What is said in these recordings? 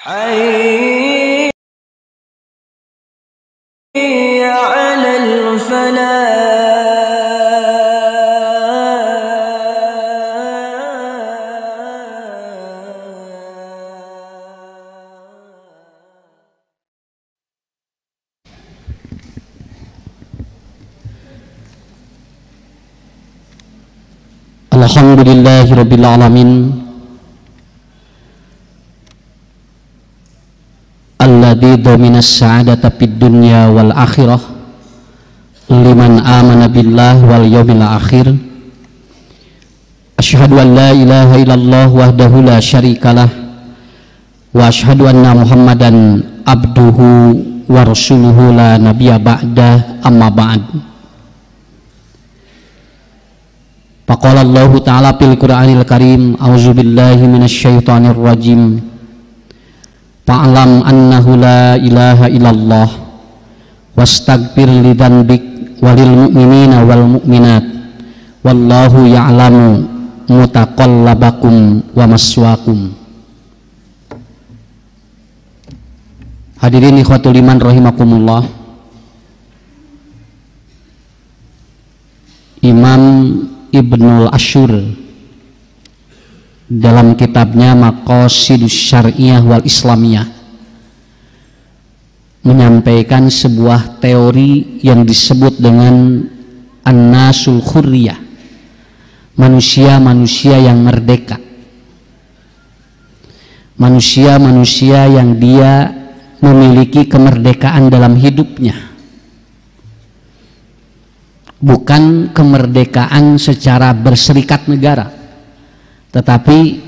حي على الفلاح. Alhamdulillahirabbil alamin. Alladzi dhaminas sa'adata fid dunya wal akhirah liman amana billah wal yawmil akhir. Asyhadu an la ilaha illallah wahdahu la syarikalah wa asyhadu anna Muhammadan abduhu wa rasuluhu la nabiyya ba'da, amma ba'd. Faqala Allahu ta'ala fil Qur'anil Karim, a'udzubillahi minasyaitonir rajim. Fa'lam annahu la ilaha illallah wastaghfir li dzanbik walil mu'minina wal mu'minat wallahu ya'lamu mutaqallabakum wa maswaakum. Hadirin ikhwatul iman rahimakumullah. Imam Ibnul Ashur dalam kitabnya Maqasidus Syar'iyah wal Islamiyah menyampaikan sebuah teori yang disebut dengan An-Nasul Khurriyah, manusia-manusia yang merdeka, manusia-manusia yang dia memiliki kemerdekaan dalam hidupnya, bukan kemerdekaan secara berserikat negara, tetapi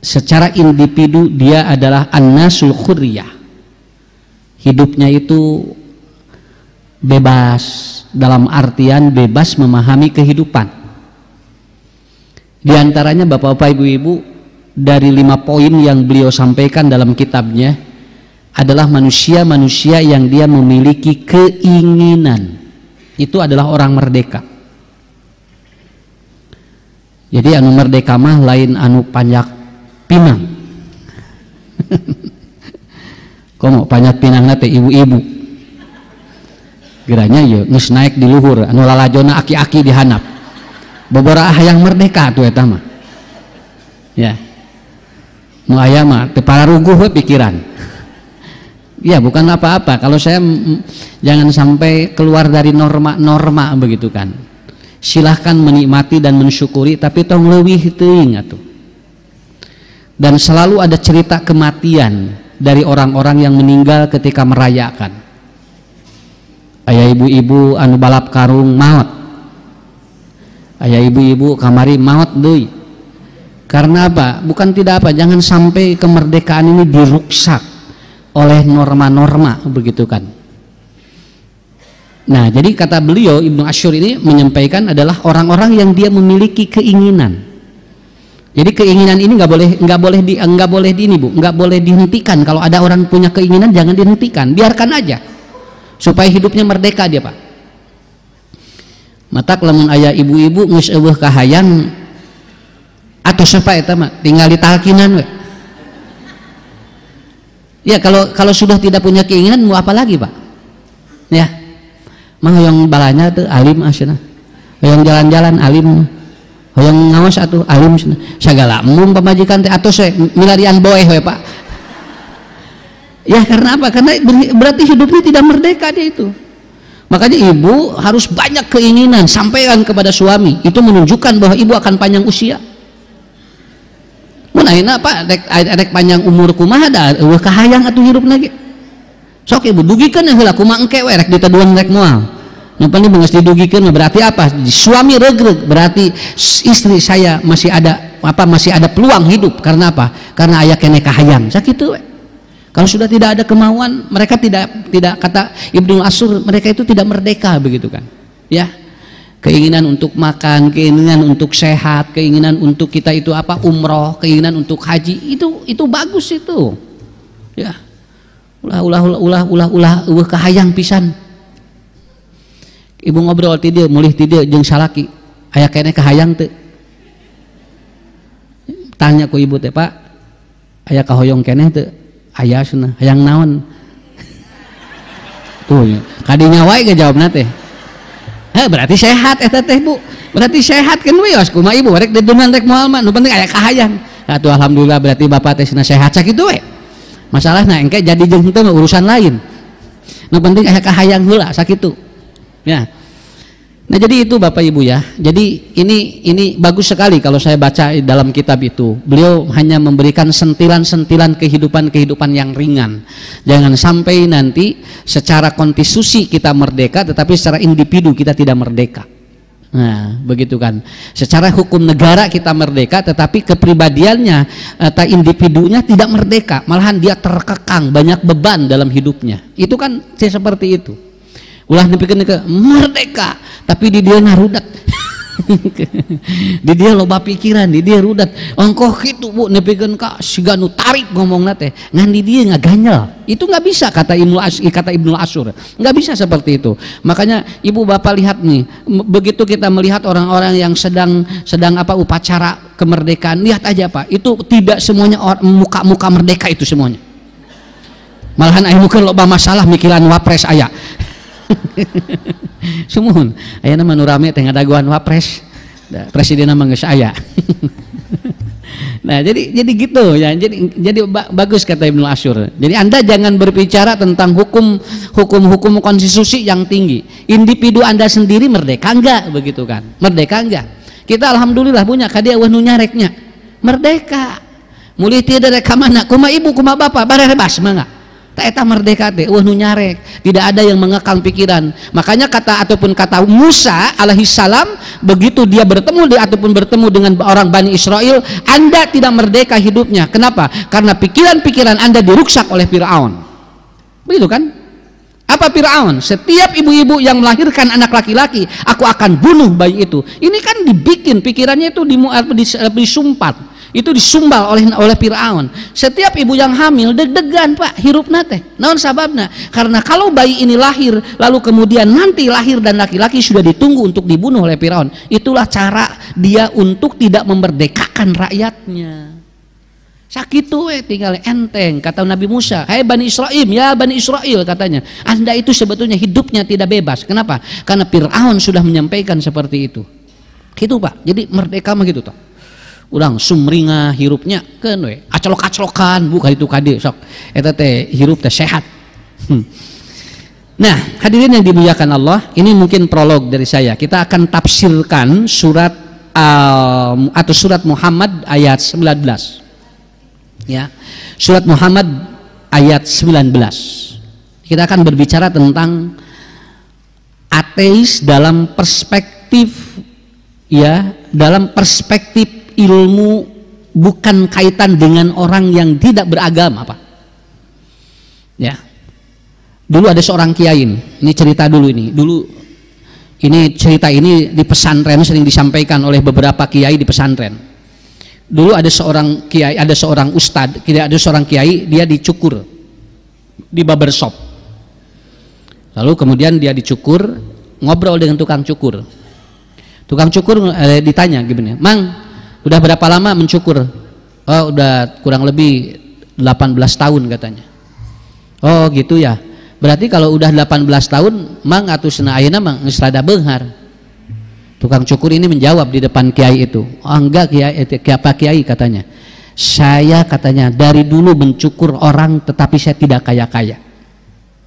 secara individu dia adalah an-nasul khurriyah. Hidupnya itu bebas, dalam artian bebas memahami kehidupan. Di antaranya bapak-bapak, ibu-ibu, dari 5 poin yang beliau sampaikan dalam kitabnya adalah manusia-manusia yang dia memiliki keinginan. Itu adalah orang merdeka. Jadi anu merdeka mah lain anu panjak pinang. Komo panjak pinang teh ibu-ibu. Geranya ya geus naik di luhur, anu lalajona aki-aki dihanap. Bobora hayang merdeka tuh eta mah. Ya. Nu aya mah teu pararuguh we pikiran. Ya bukan apa-apa kalau saya jangan sampai keluar dari norma-norma begitu kan. Silahkan menikmati dan mensyukuri, tapi tong leuwih teuing atuh. Dan selalu ada cerita kematian dari orang-orang yang meninggal ketika merayakan. Aya ibu-ibu anu balap karung maot. Aya ibu-ibu kamari maot deui. Karena apa? Bukan tidak apa, jangan sampai kemerdekaan ini diruksak oleh norma-norma begitu kan. Nah, jadi kata beliau Ibnu Ashur ini menyampaikan adalah orang-orang yang dia memiliki keinginan. Jadi keinginan ini nggak boleh dihentikan. Kalau ada orang punya keinginan jangan dihentikan, biarkan aja supaya hidupnya merdeka dia, Pak. Matak lamun aya ibu-ibu geus eueuh kahayang atuh sapa eta mah tinggal ditalkinan we. Ya kalau sudah tidak punya keinginan mau apa lagi, Pak? Ya. Mah yang balanya tuh alim asna. Yang jalan-jalan alim. Yang ngawas atuh alim asna. Sagala embung pamajikan teh atos we milarian boeh we, Pak. Ya karena apa? Karena berarti hidupnya tidak merdeka dia itu. Makanya ibu harus banyak keinginan, sampaikan kepada suami. Itu menunjukkan bahwa ibu akan panjang usia. Mun ayeuna Pak rek panjang umur kumaha da eueuh kahayang atuh hirup lagi. Sok ibu dugikeun heula kumaha engke we rek diteduang rek moal. Nu penting geus didugikeun berarti apa? Suami regreg, berarti istri saya masih ada peluang hidup. Karena apa? Karena aya keneh kahayang. Sakitu we. Kalau sudah tidak ada kemauan, mereka tidak kata Ibnu Ashur, mereka itu tidak merdeka begitu kan. Ya. Keinginan untuk makan, keinginan untuk sehat, keinginan untuk kita itu apa umroh, keinginan untuk haji, itu bagus itu. Ya. Ulah kahayang pisan. Ibu ngobrol ti dieu, mulih ti dieu jeung salaki. Aya keneh kahayang teu? Tanya ku ibu teh, Pak. aya kahoyong keneh teu aya cenah hayang naon tuh kadinya wae ngejawabna teh berarti sehat eta teh Bu, berarti sehat kan we kumaha ibu rek dedunan rek moal mah nu penting aya kahayang atuh alhamdulillah berarti bapak teh cenah sehat sakitu we masalahna engke jadi jeung henteu urusan lain nu penting aya kahayang heula sakitu ya. Nah jadi itu Bapak Ibu ya, jadi ini bagus sekali kalau saya baca dalam kitab itu. Beliau hanya memberikan sentilan-sentilan kehidupan yang ringan. Jangan sampai nanti secara konstitusi kita merdeka tetapi secara individu kita tidak merdeka. Nah begitu kan, secara hukum negara kita merdeka tetapi kepribadiannya atau individunya tidak merdeka, malahan dia terkekang banyak beban dalam hidupnya. Itu kan seperti itu. Ulah dipikeun ke merdeka tapi di dia narudat di dia loba pikiran, di dia rudat ongkoh gitu Bu nepikeun ka siga nu tarik ngomongna teh ngan di dia ngaganyel. Itu nggak bisa kata Ibnu Asyur, nggak bisa seperti itu. Makanya ibu bapak lihat nih, begitu kita melihat orang-orang yang sedang upacara kemerdekaan, lihat aja Pak, itu tidak semuanya muka-muka merdeka itu semuanya. Malahan aya mungkin loba masalah mikiran wapres aya sumuhun aya nama nu rame teh ngadaguan wapres presiden mah geus aya. Nah jadi gitu ya, jadi bagus kata Ibnu Asyur. Jadi Anda jangan berbicara tentang hukum konstitusi yang tinggi, individu Anda sendiri merdeka enggak, begitu kan, merdeka enggak. Kita alhamdulillah punya kadia eueuh nu nyareknya merdeka, mulih teu rek ka mana kumaha ibu kumaha bapak bare bebas mangga. Tak eta merdeka teh nu nyarek, tidak ada yang mengekang pikiran. Makanya kata Musa alaihi salam begitu dia bertemu dengan orang Bani Israel, Anda tidak merdeka hidupnya. Kenapa? Karena pikiran-pikiran Anda diruksak oleh Firaun. Begitu kan? Apa Firaun? Setiap ibu-ibu yang melahirkan anak laki-laki, aku akan bunuh bayi itu. Ini kan dibikin pikirannya itu disumpat. Itu disumbal oleh Firaun. Setiap ibu yang hamil deg-degan Pak hirupna teh. Naon sababna? Karena kalau bayi ini lahir lalu kemudian nanti lahir dan laki-laki sudah ditunggu untuk dibunuh oleh Firaun. Itulah cara dia untuk tidak memerdekakan rakyatnya. Sakitu tinggal enteng kata Nabi Musa, "Hai Bani Israil, ya Bani Israil," katanya, "Anda itu sebetulnya hidupnya tidak bebas." Kenapa? Karena Firaun sudah menyampaikan seperti itu. Gitu Pak. Jadi merdeka mah gitu toh. Ulang sumringah hirupnya kan we acolok-acolokan bukan itu kade sok eta teh hirup teh sehat. Nah hadirin yang dimuliakan Allah, ini mungkin prolog dari saya. Kita akan tafsirkan surat Muhammad ayat 19 ya, surat Muhammad ayat 19. Kita akan berbicara tentang ateis dalam perspektif ya, dalam perspektif ilmu, bukan kaitan dengan orang yang tidak beragama Pak ya. Dulu ada seorang kiai ini cerita dulu ini cerita ini di pesantren sering disampaikan oleh beberapa kiai di pesantren. Dulu ada seorang kiai, ada seorang ustad, ada seorang kiai, dia dicukur di barbershop. Lalu kemudian dia dicukur, ngobrol dengan tukang cukur ditanya gimana, "Mang, udah berapa lama mencukur?" "Oh udah kurang lebih 18 tahun katanya." "Oh gitu ya, berarti kalau udah 18 tahun mang atuh cenah ayeuna mah geus rada beunghar." Tukang cukur ini menjawab di depan kiai itu, "Oh enggak kiai, apa kiai," katanya, "saya," katanya, "dari dulu mencukur orang tetapi saya tidak kaya-kaya."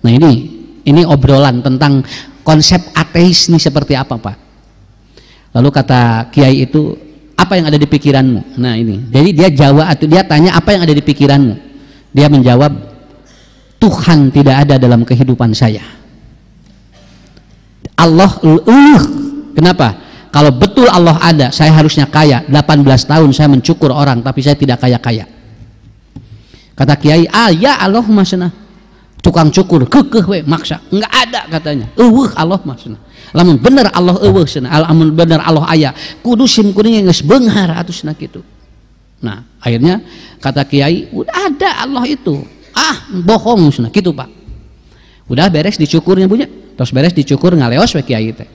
Nah ini obrolan tentang konsep ateis ini seperti apa Pak. Lalu kata kiai itu, "Apa yang ada di pikiranmu?" Nah ini, jadi dia jawab atau dia tanya apa yang ada di pikiranmu. Dia menjawab, "Tuhan tidak ada dalam kehidupan saya. Allah, kenapa? Kalau betul Allah ada, saya harusnya kaya. 18 tahun saya mencukur orang, tapi saya tidak kaya-kaya." Kata kiai, "Ya Allah maksudnya." Tukang cukur kekeh we maksa, enggak ada katanya. Allah maksudnya. Lamun bener Allah eueuh cenah, lamun bener Allah aya, kudu sim kuning geus beunghar atuh cenah kitu. Nah, akhirnya kata kiai, "Udah ada Allah itu." Bohong cenah kitu Pak. Udah beres dicukurnya punya, terus beres dicukur ngaleos we kiai teh.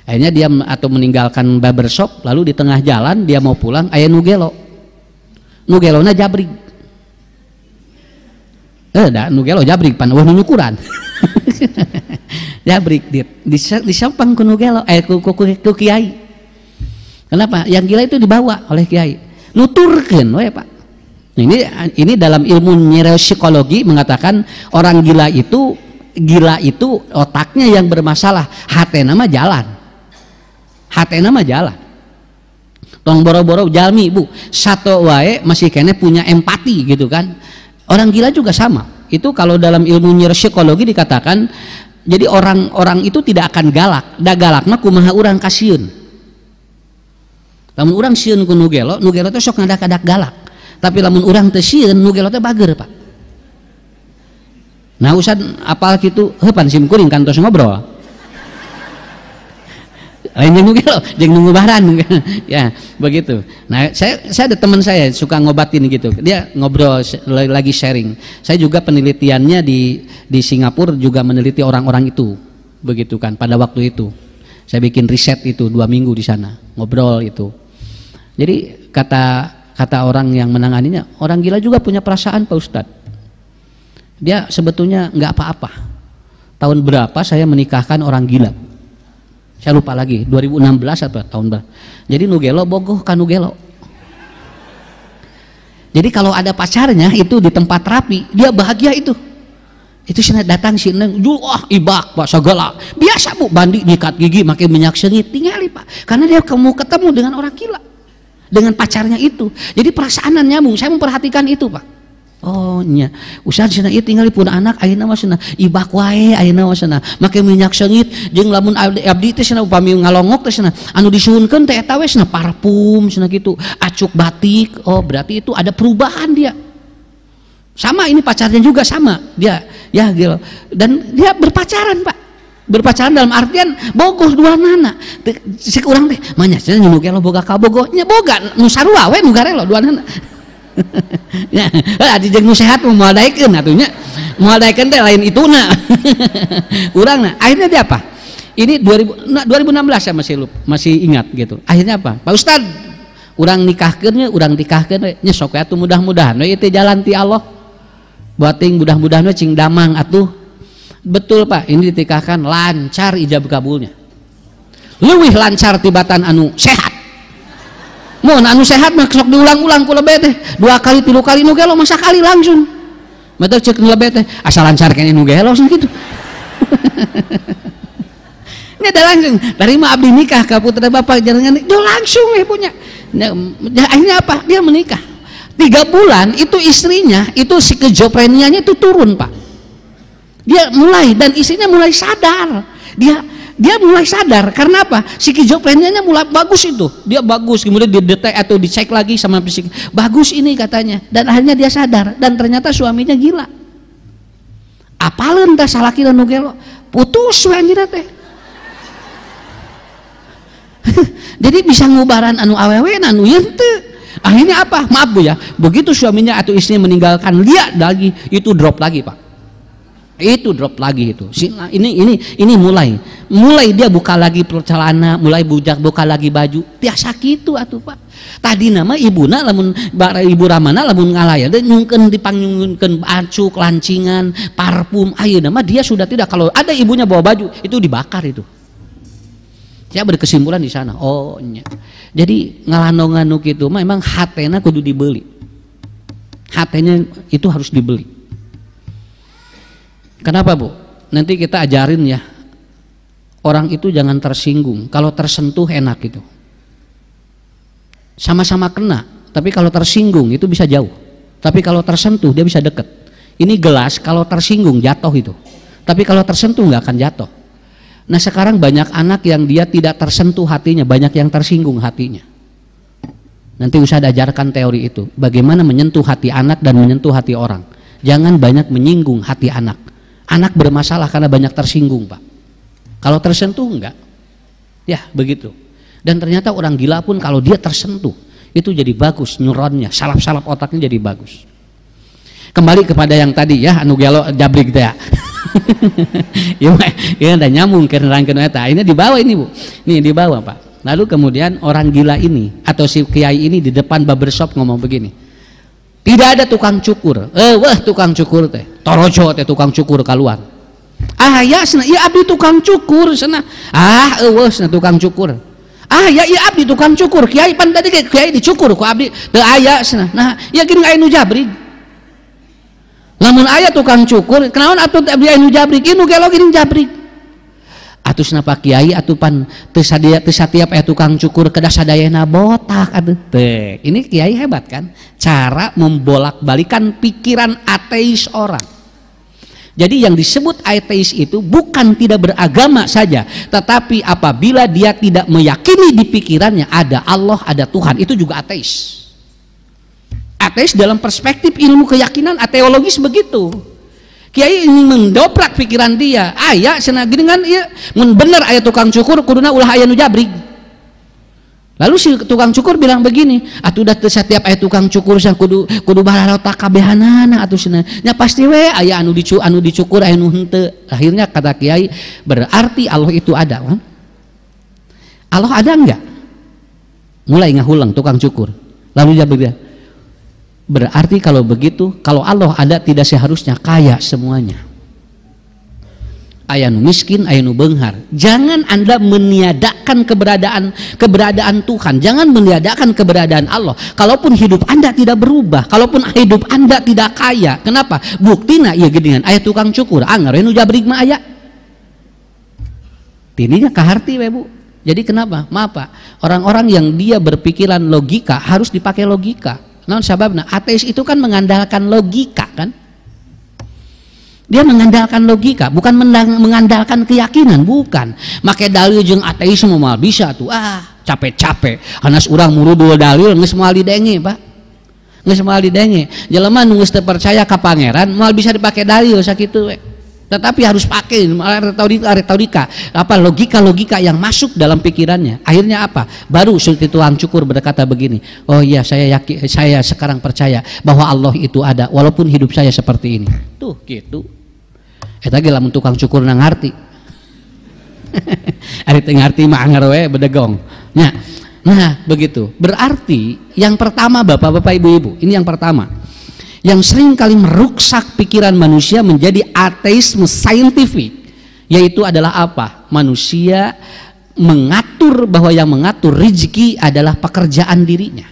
Akhirnya dia meninggalkan barbershop, lalu di tengah jalan dia mau pulang aya nu gelo. Nu gelona jabrig. Da nu gelo jabrik pan eueuh nu nyukuran. Jabrik disampang ku nu gelo ku kiai. Kenapa? Yang gila itu dibawa oleh kiai. Nuturkeun we Pak. Ini dalam ilmu neuropsikologi mengatakan orang gila itu otaknya yang bermasalah, hatena mah jalan. Hatena mah jalan. Tong boro-boro jalmi Bu, satu wae masih kene punya empati gitu kan. Orang gila juga sama. Itu kalau dalam ilmu neuropsikologi dikatakan, jadi orang-orang itu tidak akan galak. Da galak mah kumaha urang kasieun. Lamun urang sieun ku nu gelo teh sok ngadak-adak galak. Tapi lamun urang teu sieun nu gelo teh bager Pak. Nah usad apal kitu heupan sim kuring kantos ngobrol. Lain jeung nu gelo jeung nu ngubaran ya begitu. Nah saya ada teman saya suka ngobatin gitu. Dia ngobrol lagi sharing. Saya juga penelitiannya di Singapura juga meneliti orang-orang itu. Begitu kan pada waktu itu. Saya bikin riset itu 2 minggu di sana, ngobrol itu. Jadi kata orang yang menanganinya, orang gila juga punya perasaan Pak Ustadz. Dia sebetulnya nggak apa-apa. Tahun berapa saya menikahkan orang gila? Saya lupa lagi, 2016 atau tahun berapa. Jadi nu gelo bogoh kan nu gelo. Jadi kalau ada pacarnya itu di tempat rapi, dia bahagia itu. Itu sana datang sini, ibak Pak segala. Biasa Bu, bandi nyikat gigi, makai minyak sengit, tinggali Pak. Karena dia mau ketemu dengan orang gila. Dengan pacarnya itu, jadi perasaan nyambung. Saya memperhatikan itu Pak. Oh nya, usah cenah ieu tinggal pun anak ayeuna mah cenah ibak wae ayeuna mah cenah make minyak sengit jeung lamun abdi teh cenah upami ngalongok teh cenah anu disuhunkeun teh eta we cenah parfum cenah kitu, acuk batik. Oh berarti itu ada perubahan dia. Sama ini pacarnya juga sama dia ya gitu. Dan dia berpacaran Pak. Berpacaran dalam artian bogoh dua nana. Sik urang teh manya cenah nu gelo boga kabogoh nya boga nu sarua we nu garelo dua nana. Ya, adi jeung nu sehat moal daekeun atunya. Moal daekeun teh lain ituna. Urang akhirnya dia apa? Ini 2016 saya masih ingat gitu. Akhirnya apa? Pak Ustad, urang nikahkeun nya sok atuh mudah-mudahan we teh jalan ti Allah. Buating mudah-mudahan we cing damang atuh. Betul Pak, ini ditikahkan lancar ijab kabulnya. Leuwih lancar tibatan anu sehat. Mun anu sehat mah sok diulang-ulang ku lebet teh 2 kali 3 kali nu gelo masa kali langsung. Mata cek nu lebet teh asal lancar kene nu gelo kitu. Ini ada langsung terima abdi nikah ka putra bapak jarangan do langsung we punya. Akhirnya apa? Dia menikah. 3 bulan itu istrinya itu si kejoprenianya itu turun Pak. Dia mulai dan istrinya mulai sadar. Dia mulai sadar karena apa? Skizofrenianya mulai bagus itu. Dia bagus, kemudian didetek atau dicek lagi sama psik. Bagus ini katanya. Dan akhirnya dia sadar dan ternyata suaminya gila. Apaleun teh salaki nu gelo? Putus we anjeunna teh. Jadi bisa ngubaran anu awewe anu ieu teu. Akhirnya apa? Maaf Bu ya. Begitu suaminya atau istrinya meninggalkan dia lagi, itu drop lagi Pak. Itu drop lagi itu. Ini mulai dia buka lagi celana, mulai buka lagi baju. Tiasa kitu atuh Pak. Tadi nama ibuna lamun ibu ramana lamun ngalayan teh nyungkeun dipangyungkeun acuk, lancingan, parfum. Ayeuna mah dia sudah tidak, kalau ada ibunya bawa baju itu dibakar itu. Saya berkesimpulan di sana. Oh nya. Jadi ngalandongan nu kitu mah memang hatena kudu dibeli. Hatenya itu harus dibeli. Kenapa Bu? Nanti kita ajarin ya, orang itu jangan tersinggung. Kalau tersentuh enak gitu, sama-sama kena. Tapi kalau tersinggung itu bisa jauh. Tapi kalau tersentuh dia bisa deket. Ini gelas kalau tersinggung jatuh itu. Tapi kalau tersentuh nggak akan jatuh. Nah sekarang banyak anak yang dia tidak tersentuh hatinya, banyak yang tersinggung hatinya. Nanti usah ajarkan teori itu. Bagaimana menyentuh hati anak dan menyentuh hati orang. Jangan banyak menyinggung hati anak. Anak bermasalah karena banyak tersinggung Pak. Kalau tersentuh enggak. Ya begitu. Dan ternyata orang gila pun kalau dia tersentuh itu jadi bagus neuronnya, salap-salap otaknya jadi bagus. Kembali kepada yang tadi ya, anu gelo jabrik teh. Ya udah nyambung ke nerangkeun eta. Ini dibawa ini Bu. Nih dibawa Pak. Lalu kemudian orang gila ini atau si kiai ini di depan barbershop ngomong begini. Tidak ada tukang cukur. Wah tukang cukur teh. torojo teh tukang cukur keluar. Ya cenah ieu abdi tukang cukur cenah. Eueus na tukang cukur. Ya ieu abdi tukang cukur, kiai pan tadi kiai dicukur ku abdi teu aya cenah. Nah, ya geuning aya nu jabrig. Lamun aya tukang cukur, kenaon atuh abdi aya nu jabrig? Ieu nu gelo geuning jabrig. Atus napa kiai atuh pan teu satiap aya tukang cukur kedah sadayana botak atuh. Teh, ini kiai hebat kan? Cara membolak-balikan pikiran ateis orang. Jadi yang disebut ateis itu bukan tidak beragama saja, tetapi apabila dia tidak meyakini di pikirannya ada Allah, ada Tuhan, itu juga ateis. Ateis dalam perspektif ilmu keyakinan ateologis begitu. Kiai ingin mendobrak pikiran dia. Aya cenah gini kan ieu mun bener aya tukang cukur kuduna ulah aya nu jabrig. Lalu si tukang cukur bilang begini, atuh da teu satiap aya tukang cukur cenah kudu bararota kabehanana atuh cenah. Nya pasti we aya anu dicukur aya nu henteu. Akhirnya kata kiai, berarti Allah itu ada kan? Allah ada enggak? Mulai ngahulang tukang cukur. Lalu dia berkata, berarti kalau begitu, kalau Allah ada tidak seharusnya kaya semuanya. Aya nu miskin, aya nu beunghar. Jangan Anda meniadakan keberadaan Tuhan, jangan meniadakan keberadaan Allah. Kalaupun hidup Anda tidak berubah, kalaupun hidup Anda tidak kaya, kenapa? Buktina ieu geuningan aya tukang cukur, anggar nu jabrig mah aya. Tininya kaharti we Bu. Jadi kenapa? Maaf Pak, orang-orang yang dia berpikiran logika harus dipakai logika. Nah, sebabnya ateis itu kan mengandalkan logika kan? Dia mengandalkan logika, bukan mengandalkan keyakinan, bukan. Make dalil jeung ateisme mah bisa tuh. Capek-capek. Hanas urang muru dua dalil geus moal didenge, Pak. Geus moal didenge. Jelema nu geus teu percaya ka pangeran moal bisa dipake dalil sakitu we. Tetapi harus pakai retorika apa logika yang masuk dalam pikirannya. Akhirnya apa? Baru seperti tukang cukur berkata begini, oh iya saya yakin, saya sekarang percaya bahwa Allah itu ada walaupun hidup saya seperti ini. Tuh gitu. Eta ge lamun tukang cukur na ngarti. Ari teu ngarti mah anger we bedegong. Nah begitu. Berarti yang pertama Bapak-bapak Ibu-ibu, ini yang pertama. Yang sering kali meruksak pikiran manusia menjadi ateisme saintifik, yaitu adalah apa? Manusia mengatur bahwa yang mengatur rezeki adalah pekerjaan dirinya.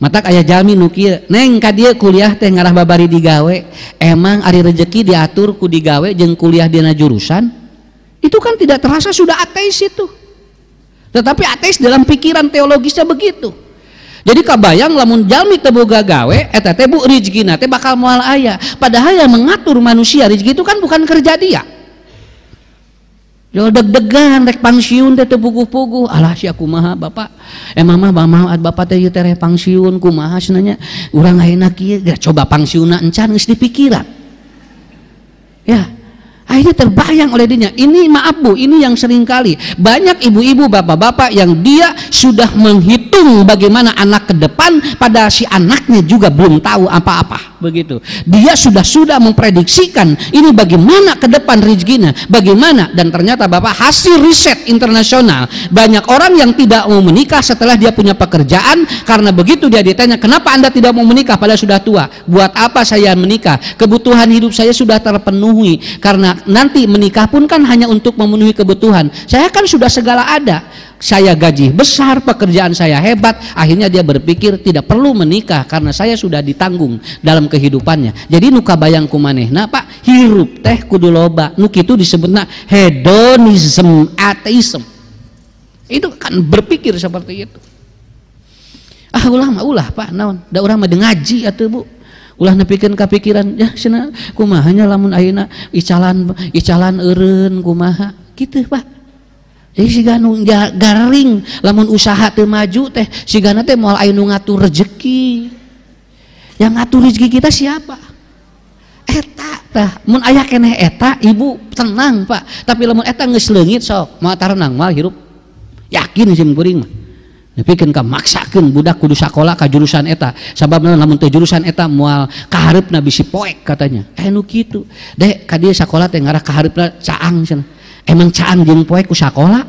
Matak aya jalmi nu kieu, neng ka dieu kuliah teh ngarah babari digawe, emang ari rezeki diatur ku digawe jeung kuliah dina jurusan? Itu kan tidak terasa sudah ateis itu. Tetapi ateis dalam pikiran teologisnya begitu. Jadi kabayang lamun jalmi teu boga gawe eta teh Bu rezekina teh bakal moal aya. Padahal yang mengatur manusia rezeki itu kan bukan kerja dia. Jo deg-degan rek pangsiun teh teu puguh-puguh. Alah sia kumaha Bapak? Mama Bapak teh ieu teh pangsiun kumaha cenanya? Urang ayeuna kieu coba pangsiunna encan geus dipikiran. Ya. Akhirnya terbayang oleh dirinya. Ini maaf Bu, ini yang sering kali banyak ibu-ibu, bapak-bapak yang dia sudah menghitung bagaimana anak ke depan, pada si anaknya juga belum tahu apa-apa begitu. Dia sudah memprediksikan ini bagaimana ke depan rezekinya, bagaimana, dan ternyata Bapak hasil riset internasional banyak orang yang tidak mau menikah setelah dia punya pekerjaan. Karena begitu dia ditanya, kenapa Anda tidak mau menikah padahal sudah tua? Buat apa saya menikah? Kebutuhan hidup saya sudah terpenuhi. Karena nanti menikah pun kan hanya untuk memenuhi kebutuhan. Saya kan sudah segala ada. Saya gaji besar, pekerjaan saya hebat. Akhirnya dia berpikir tidak perlu menikah karena saya sudah ditanggung dalam kehidupannya. Jadi nuka bayang kumanehna Pak, hirup teh kudu loba. Nu kitu disebutna hedonism, ateism. Itu kan berpikir seperti itu. Ulah Pak, naon? Da urang mah ngaji atuh Bu. Ulah nepikeun kapikiran ya cenah kumaha nya lamun ayeuna icalan eureun kumaha kitu Pak. Jadi siga nu garing lamun usaha teu maju teh sigana teh moal aya nu ngatur rezeki. Yang ngatur rezeki kita siapa? Eta tah. Mun aya keneh eta ibu tenang Pak. Tapi lamun eta geus leungit sok moal tarenang moal hirup. Yakin sim kuring mah. Nepikeun ka maksakeun budak kudu sakola ka jurusan eta. Sababna lamun teu jurusan eta moal kahareupna bisi poek katanya. Nu kitu. Dek ka dieu sakola teh ngarah kahareupna caang cenah. Emang caang jeung poek ku sakola?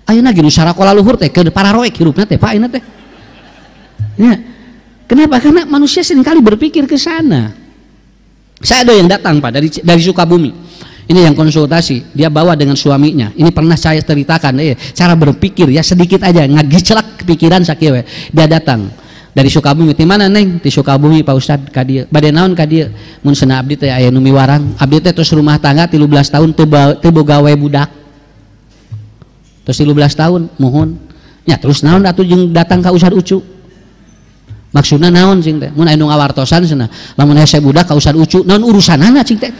Ayeuna ge nu sarakola luhur teh keur pararoek hirupna teh Pak ayeuna teh. Nya. Kenapa? Karena manusia seringkali berpikir ke sana. Saya ada yang datang Pak dari Sukabumi. Ini yang konsultasi, dia bawa dengan suaminya. Ini pernah saya ceritakan, cara berpikir ya sedikit aja ngagicelak pikiran sakieu. Dia datang dari Sukabumi. Di mana Neng? Di Sukabumi Pak Ustad ka dieu. Bade naon ka dieu? Mun cenah abdi teh aya nu miwarang. Abdi teh tos rumah tangga 13 tahun teu boga we budak. Tos 13 tahun mohon. Nya terus naon atuh jeung datang ka Ustad Ucu? Maksudna naon cing teh? Mun aya nu ngawartosan cenah, lamun hese budak ka Ustad Ucu, naon urusanana cing teh?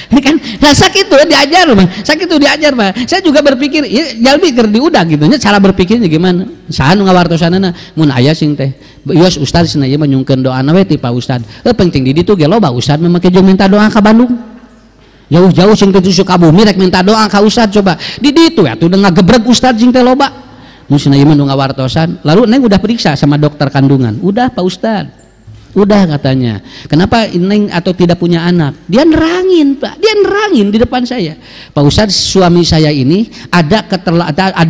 Ini kan sakit tuh diajar mah, sakit tuh diajar mah. Saya juga berpikir, ya jalmi keur diudag gitu nya, cara berpikirnya gimana? Saha nu ngawartosanana? Mun aya sing teh, yos ustad cenah ieu mah nyungkeun doana we ti Pak Ustad. Penting di ditu ge loba ustad mah make jeung minta doa ka Bandung. Jauh-jauh sing teh Sukabumi rek minta doa ka ustad coba. Di ditu ya tuh ngagebreg ustad sing teh loba. Mun cenah ieu mah nu ngawartosan, lalu Neng udah periksa sama dokter kandungan. Udah Pak Ustad. Udah katanya. Kenapa Neng atau tidak punya anak? Dia nerangin Pak, dia nerangin di depan saya. Pak Ustadz, suami saya ini ada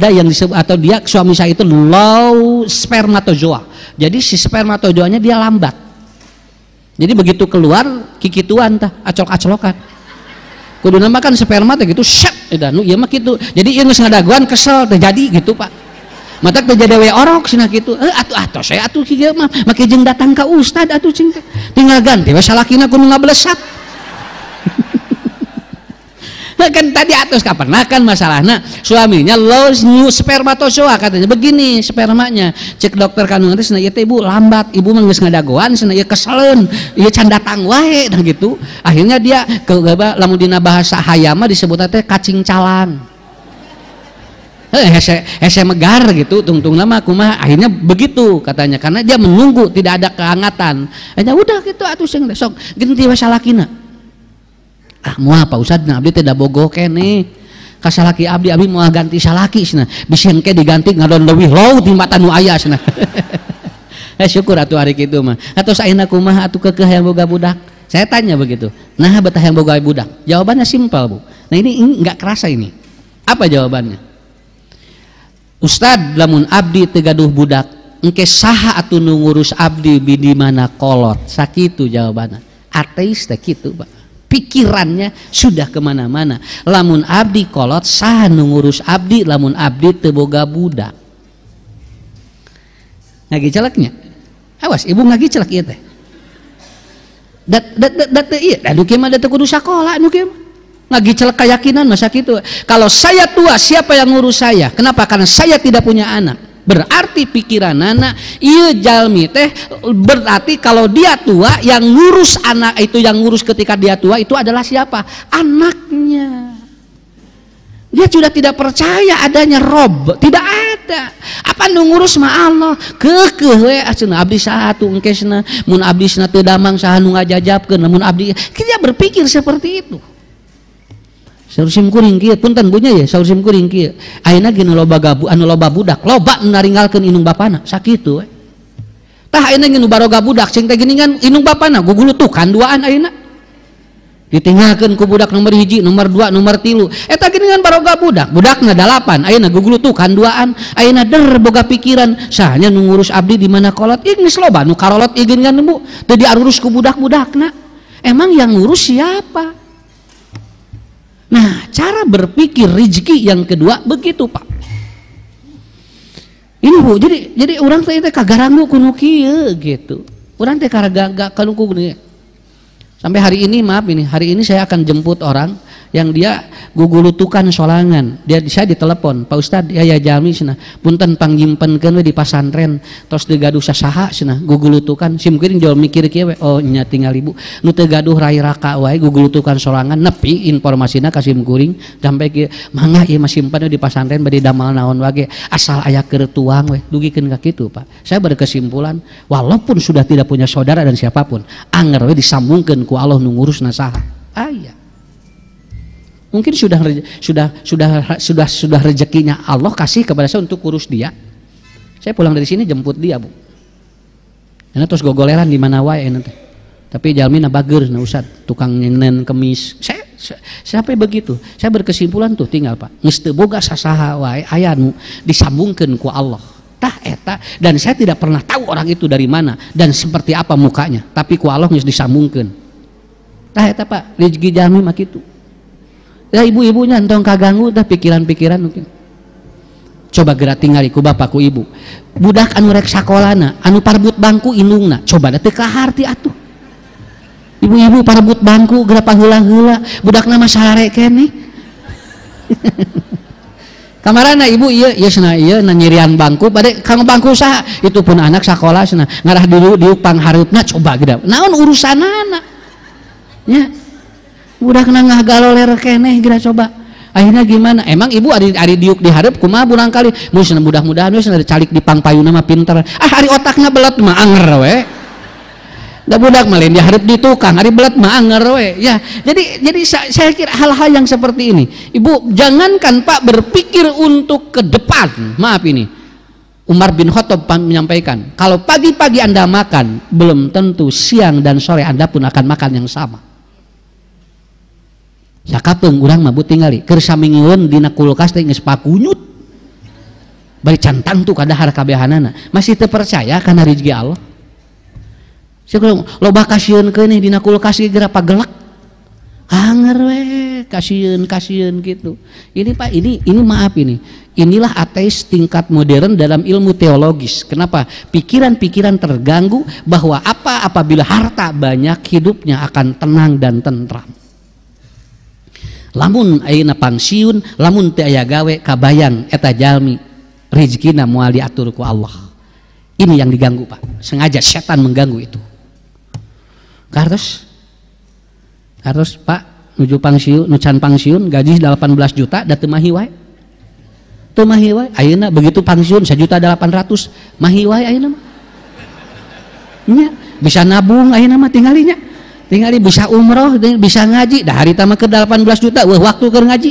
yang disebut, atau dia suami saya itu low spermatozoa. Jadi si spermatozoanya dia lambat. Jadi begitu keluar kikituan tah acolok-acolokan. Kudu nama kan sperma teh gitu, syap edan nu ieu mah kitu. Jadi ieu geus ngadaguan kesel terjadi gitu Pak. Mata terjadi we orok cenah kitu. Atuh saya atuh kieu mah make jeung datang ka ustad atuh cing teh. Tinggal ganti we salakina kudu ngablesat. Nah kan tadi atus kapan kan masalahna suaminya low spermatozoa katanya begini spermanya. Cek dokter kandungan teh cenah ieu teh ibu lambat, ibu mah geus ngadagoan cenah ieu keseleun, ieu can datang wae dan gitu. Akhirnya dia lamun dina bahasa hayama disebut teh cacing calang. Hese megar gitu tungtung nama kumaha akhirnya begitu katanya karena dia menunggu tidak ada kehangatan hanya udah gitu atuh sing sok genti we salakina moal Pak Ustad abdi teh da bogoh keneh ka salaki abdi moal ganti salaki cenah bisi engke diganti ngadon leuwih low timbatan nu aya cenah syukur atuh ari kitu mah atos ayeuna kumaha atuh keukeuh hayang boga budak saya tanya begitu nah betah hayang boga budak jawabannya simpel Bu nah ini enggak kerasa ini apa jawabannya Ustad lamun abdi tegaduh budak engke saha atuh nu ngurus abdi di mana kolot sakitu jawabanna ateis teh kitu Pak pikirannya sudah kemana-mana lamun abdi kolot saha nu ngurus abdi lamun abdi teu boga budak ngagi celeknya awas ibu ngagi celek ieu teh dat ieu anu kieu mah teu kudu sakola anu kieu lagi celak keyakinan masa gitu kalau saya tua siapa yang ngurus saya kenapa karena saya tidak punya anak berarti pikiran anak iya jalmi teh berarti kalau dia tua yang ngurus anak itu yang ngurus ketika dia tua itu adalah siapa anaknya dia sudah tidak percaya adanya Rob tidak ada apa nu ngurus mah Allah keukeuh we cenah abdi satu engke cenah mun abdi cenah teu damang saha nu ngajajabkeun mun abdi dia berpikir seperti itu saur sim kuring kieu punten bunya ya saur sim kuring kieu ayeuna ge nu loba budak loba nu naringgalkeun inung bapana sakitu we tah ayeuna ge nu baroga budak sing teh geuningan inung bapana gugulutukan duaan ayeuna ditinggalkeun ku budak nomor 1 nomor 2 nomor 3 eta geuningan baroga budakna 8 ayeuna gugulutukan duaan ayeuna der boga pikiran sahanya nu ngurus abdi di mana kolot ieu geus loba nu karolot ieu geuningan Bu teu diurus ku budak-budakna emang yang ngurus siapa. Nah, cara berpikir rezeki yang kedua begitu Pak. Ini Bu, jadi orang teh kagarangu kuno kieu gitu. Orang teh kagak kuno kieu. Sampai hari ini maaf ini, hari ini saya akan jemput orang yang dia gugulutukan solangan. Saya ditelepon, Pak Ustad, ya jami cenah. Punten pangyimpenkeun we di pasantren, tos teu gaduh sasaha cenah, gugulutukan. Sim kuring jual mikir kieu we. Oh nya tinggal Ibu. Nu teu gaduh rai raka wae gugulutukan solangan nepi informasina ka sim kuring sampai kieu. Mangga ieu mah simpen di pasantren bade damal naon wage. Asal aya keur tuang we. Dugikeun ka kitu, Pak. Saya berkesimpulan, walaupun sudah tidak punya saudara dan siapapun, anger we disambungkeun ku Allah nu ngurusna saha. Aya. Mungkin sudah rezekinya Allah kasih kepada saya untuk urus dia. Saya pulang dari sini jemput dia Bu. Karena terus gogoleran di mana wae nanti. Tapi jalmina bager na usad tukang nyenen kemis. Saya sampai begitu. Saya berkesimpulan tuh tinggal Pak. Geus teu boga sasaha wae aya nu disambungkeun ku Allah. Tah eta eta, dan saya tidak pernah tahu orang itu dari mana dan seperti apa mukanya, tapi ku Allah geus disambungkeun. Tah eta Pak, rezeki jalmi mah kitu. Ya ibu-ibunya entong kaganggu tah pikiran-pikiran mungkin. Coba gerak tinggali ku bapak ku ibu. Budak anu rek sakolana, anu parbut bangku indungna, coba da teu kaharti atuh. Ibu-ibu parbut bangku gerak paheula-heula, budakna mah sarare keneh. Kamarana ibu ieu cenah ieu nyirian bangku bade kang bangku saha? Itu pun anak sakola cenah ngarah dulu diuk panghareupna coba geda. Naon urusanana? Nya. Budak nangah galoler keneh geura coba. Akhirnya gimana? Emang ibu ari diuk dihareup kumaha burang kali? Mun cenah mudah-mudahan we cenah calik di pangpayuna mah pinter. Ari otakna belet mah anger we. Da budak mah lain dihareup di tukang, ari belet mah anger we. Ya, jadi saya kira hal-hal yang seperti ini. Ibu, jangankan Pak berpikir untuk ke depan. Maaf ini. Umar bin Khattab menyampaikan, kalau pagi-pagi Anda makan, belum tentu siang dan sore Anda pun akan makan yang sama. Sakapeung urang mah tinggali keur samingieun dina kulkas teh geus pakunyut. Bari cantang tuh kadahar kabehanana. Masih teu percaya kana rezeki Allah. Sakurang loba kasieun keuneh dina kulkas ge geura pagelek. Anger we, kasieun gitu. Ini Pak, ini maaf ini. Inilah ateis tingkat modern dalam ilmu teologis. Kenapa? Pikiran-pikiran terganggu bahwa apabila harta banyak hidupnya akan tenang dan tentram. Lamun ayeuna pangsiun, lamun teu aya gawe kabayang eta jalmi rezekina moal diatur ku Allah. Ini yang diganggu Pak. Sengaja setan mengganggu itu. Harus Pak nuju pangsiun, nucan pangsiun gaji 18 juta da teu mahi wae. Teu mahi wae. Ayeuna begitu pangsiun 1.800.000 mahi wae ayeuna mah. Nya, bisa nabung ayeuna mah tinggalinya. Tinggali bisa umroh, bisa ngaji. Dah harita mah ke 18 juta, wah waktu keur ngaji.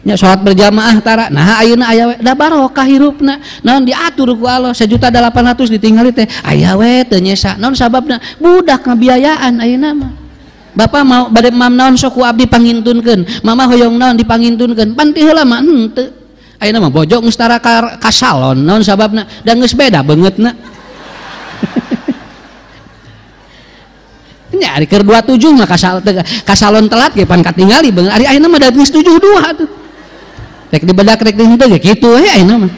Nya salat berjamaah tara. Nah ayeuna aya we da barokah hirupna. Naon diatur ku Allah 1.800.000 ditinggali teh. Aya we teu nyesa. Naon sababna? Budak ngabiayaan ayeuna mah. Bapak mau bade mam naon sok ku abdi pangintunkeun. Mama hoyong naon dipangintunkeun. Pan ti heula mah henteu. Ayeuna mah bojo geus tara ka salon. Naon sababna? Da geus beda beungeutna. Nya ari keur 27 mah ka salon telat ge pan katingali beungeut. Ari ayeuna mah da geus 72 tuh. Rek dibedak rek henteu ge kitu we ayeuna mah.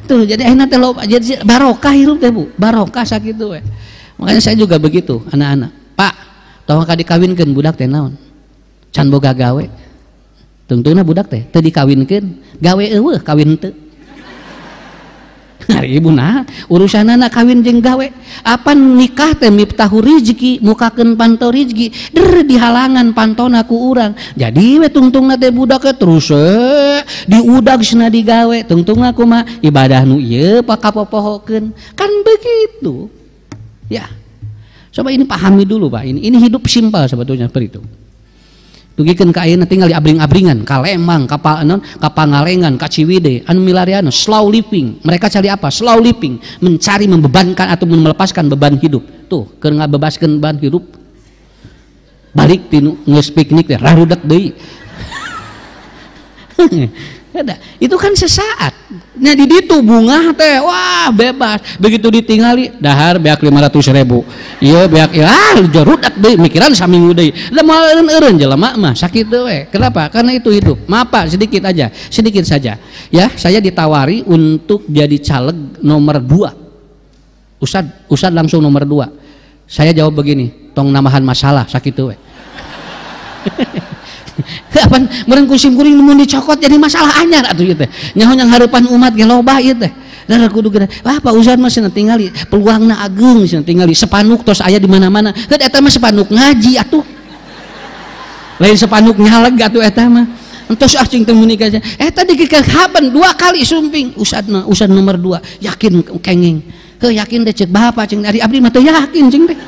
Tuh jadi ayeuna teh loba jadi barokah hirup teh Bu. Barokah sakitu we. Makanya saya juga begitu anak-anak. Pak, tong ka dikawinkeun budak teh naon? Can boga gawe. Tungtungna budak teh teu dikawinkeun, gawe eueuh kawin teu. Hari ibu nah urusanana kawin jeung gawe. Apa nikah teh miftahu rizki, mukakeun pantau rizki, di halangan pantona ku urang. Jadi we tungtungna teh budak terus diudag cenah digawe. Tungtungna kumaha ibadah nu ieu pakapopohokeun. Kan begitu. Ya. Coba ini pahami dulu Pak. Ini hidup simpel sebetulnya seperti itu. Dugikeun ka ayeuna tinggal di abring-abringan, ka Lembang, ka Pangalengan, ka Ciwidey, anu milarian, slow living. Mereka cari apa? Slow living, mencari membebankan atau melepaskan beban hidup. Tuh, keur ngabebaskeun beban hidup. Balik tinu geus piknik teh rarudak deui. Itu kan sesaat. Nah di ditu bunga teh wah bebas. Begitu ditinggali dahar beak 500.000. Ieu beak jarudak deui mikiran saminggu deui. Da moal eureun jelema mah sakitu we. Kenapa? Karena itu hidup. Maaf Pak, sedikit aja, sedikit saja. Ya, saya ditawari untuk jadi caleg nomor 2. Ustad langsung nomor 2. Saya jawab begini, tong nambahan masalah sakitu we. Kapan meureun kusim kuring mun dicokot jadi masalah anyar atuh ieu teh. Nyaho yang harapan umat ge loba ieu teh. Da kudu geura. Pak Ustad mah cenah tingali peluangna ageung cenah tingali sepanuk tos aya di mana-mana. Teu eta mah sepanuk ngaji atuh. Lain sepanuk nyaleg atuh eta mah. Entos cing teu meuni kaja. Eta dikehaben 2 kali sumping. Ustad nomor 2. Yakin kenging. Heuh yakin teh ceuk bapak cing ari abdi mah teu yakin cing teh.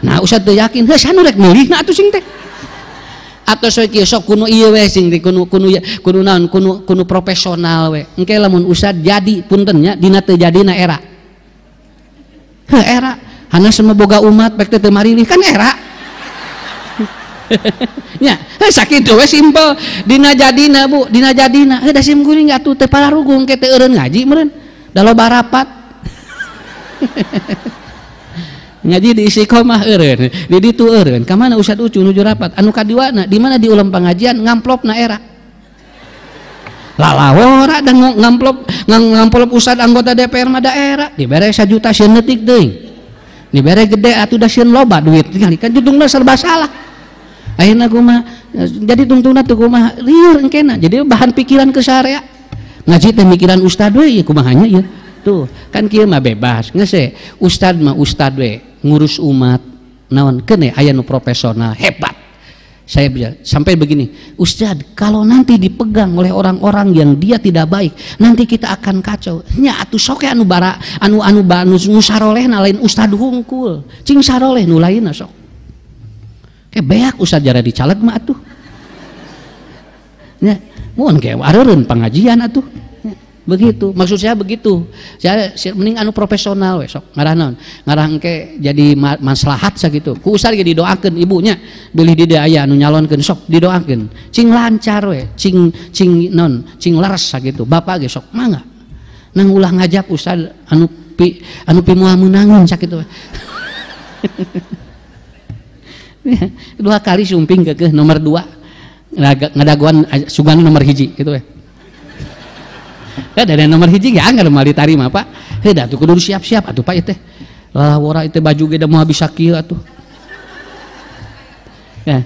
Nah Ustad teu yakin. Heuh sanu rek milihna atuh cing teh. Atau sok kuno ieu we sing kuno naon kuno profesional we engke lamun Ustad jadi punten nya dina teu jadina era hana semua boga umat pek teu marilih kan era nya sakitu we simpel dina jadina Bu dina jadina da sim kuring atuh teu pararugung ke teu eureun ngaji meureun Da loba rapat. Ngaji di Istiqomah eureun, di ditu eureun. Ka mana Ustad Ucu nuju rapat? Anu kadiwana di mana di ulam pengajian ngamplopna era. Lalawora dan ngamplop Ustad anggota DPR mah daerah dibere 1 juta sieun leutik deui. Dibere gede atuh da sieun loba duit tinggal kan judungna serba salah. Akhirna kumaha jadi tungtungna teu kumaha lieur engkena. Jadi bahan pikiran ke sarea. Ngaji teh mikiran ustad we ieu kumahanya ieu. Tuh, kan kieu mah bebas. Geus ustad mah ustad we ngurus umat. Naon keun aya nu profesional hebat. Saya bisa sampai begini, Ustad, kalau nanti dipegang oleh orang-orang yang dia tidak baik, nanti kita akan kacau. Nya atuh sok anu bara anu saroleh lain Ustad hungkul. Cing saroleh nu lainna sok. Ke beak Ustad jara dicaleg mah atuh. Nya, mun ge areureun pengajian atuh. Begitu, maksud saya begitu. Saya mending anu profesional we sok ngarah naon? Ngarah engke jadi maslahat sakitu. Ku Ustad ge didoakeun ibunya bilih di dieu aya anu nyalonkeun sok didoakeun. Cing lancar we, cing leres sakitu. Bapak ge sok mangga. Nang ulah ngajak Ustad anu pi moal meunangeun sakitu we. 2 kali sumping ke nomor 2. Ngadaguan sugan nomor 1 gitu we. Dari nomor 1 gak anggar mal ditarima Pak. Dah tuh kudu siap-siap atuh Pak teh. Lalawora itu baju ge da moal bisa kieu atuh. Ya.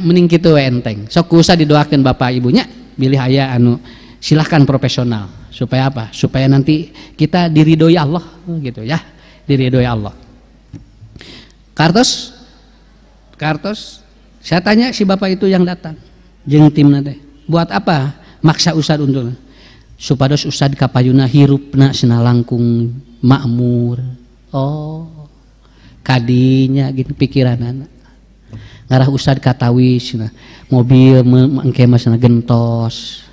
Mending kitu we enteng. Sok usah didoakeun bapak ibunya bilih aya anu silahkan profesional supaya apa? Supaya nanti kita diridhoi Allah gitu ya. Diridhoi Allah. Kartos saya tanya si bapak itu yang datang jeung timna teh. Buat apa maksa Ustad untuk supados Ustad kapayuna hirupna cenah langkung makmur. Oh, kadinya gitu pikiranana. Ngarah Ustad katawis cenah mobil engke mah cenah gentos.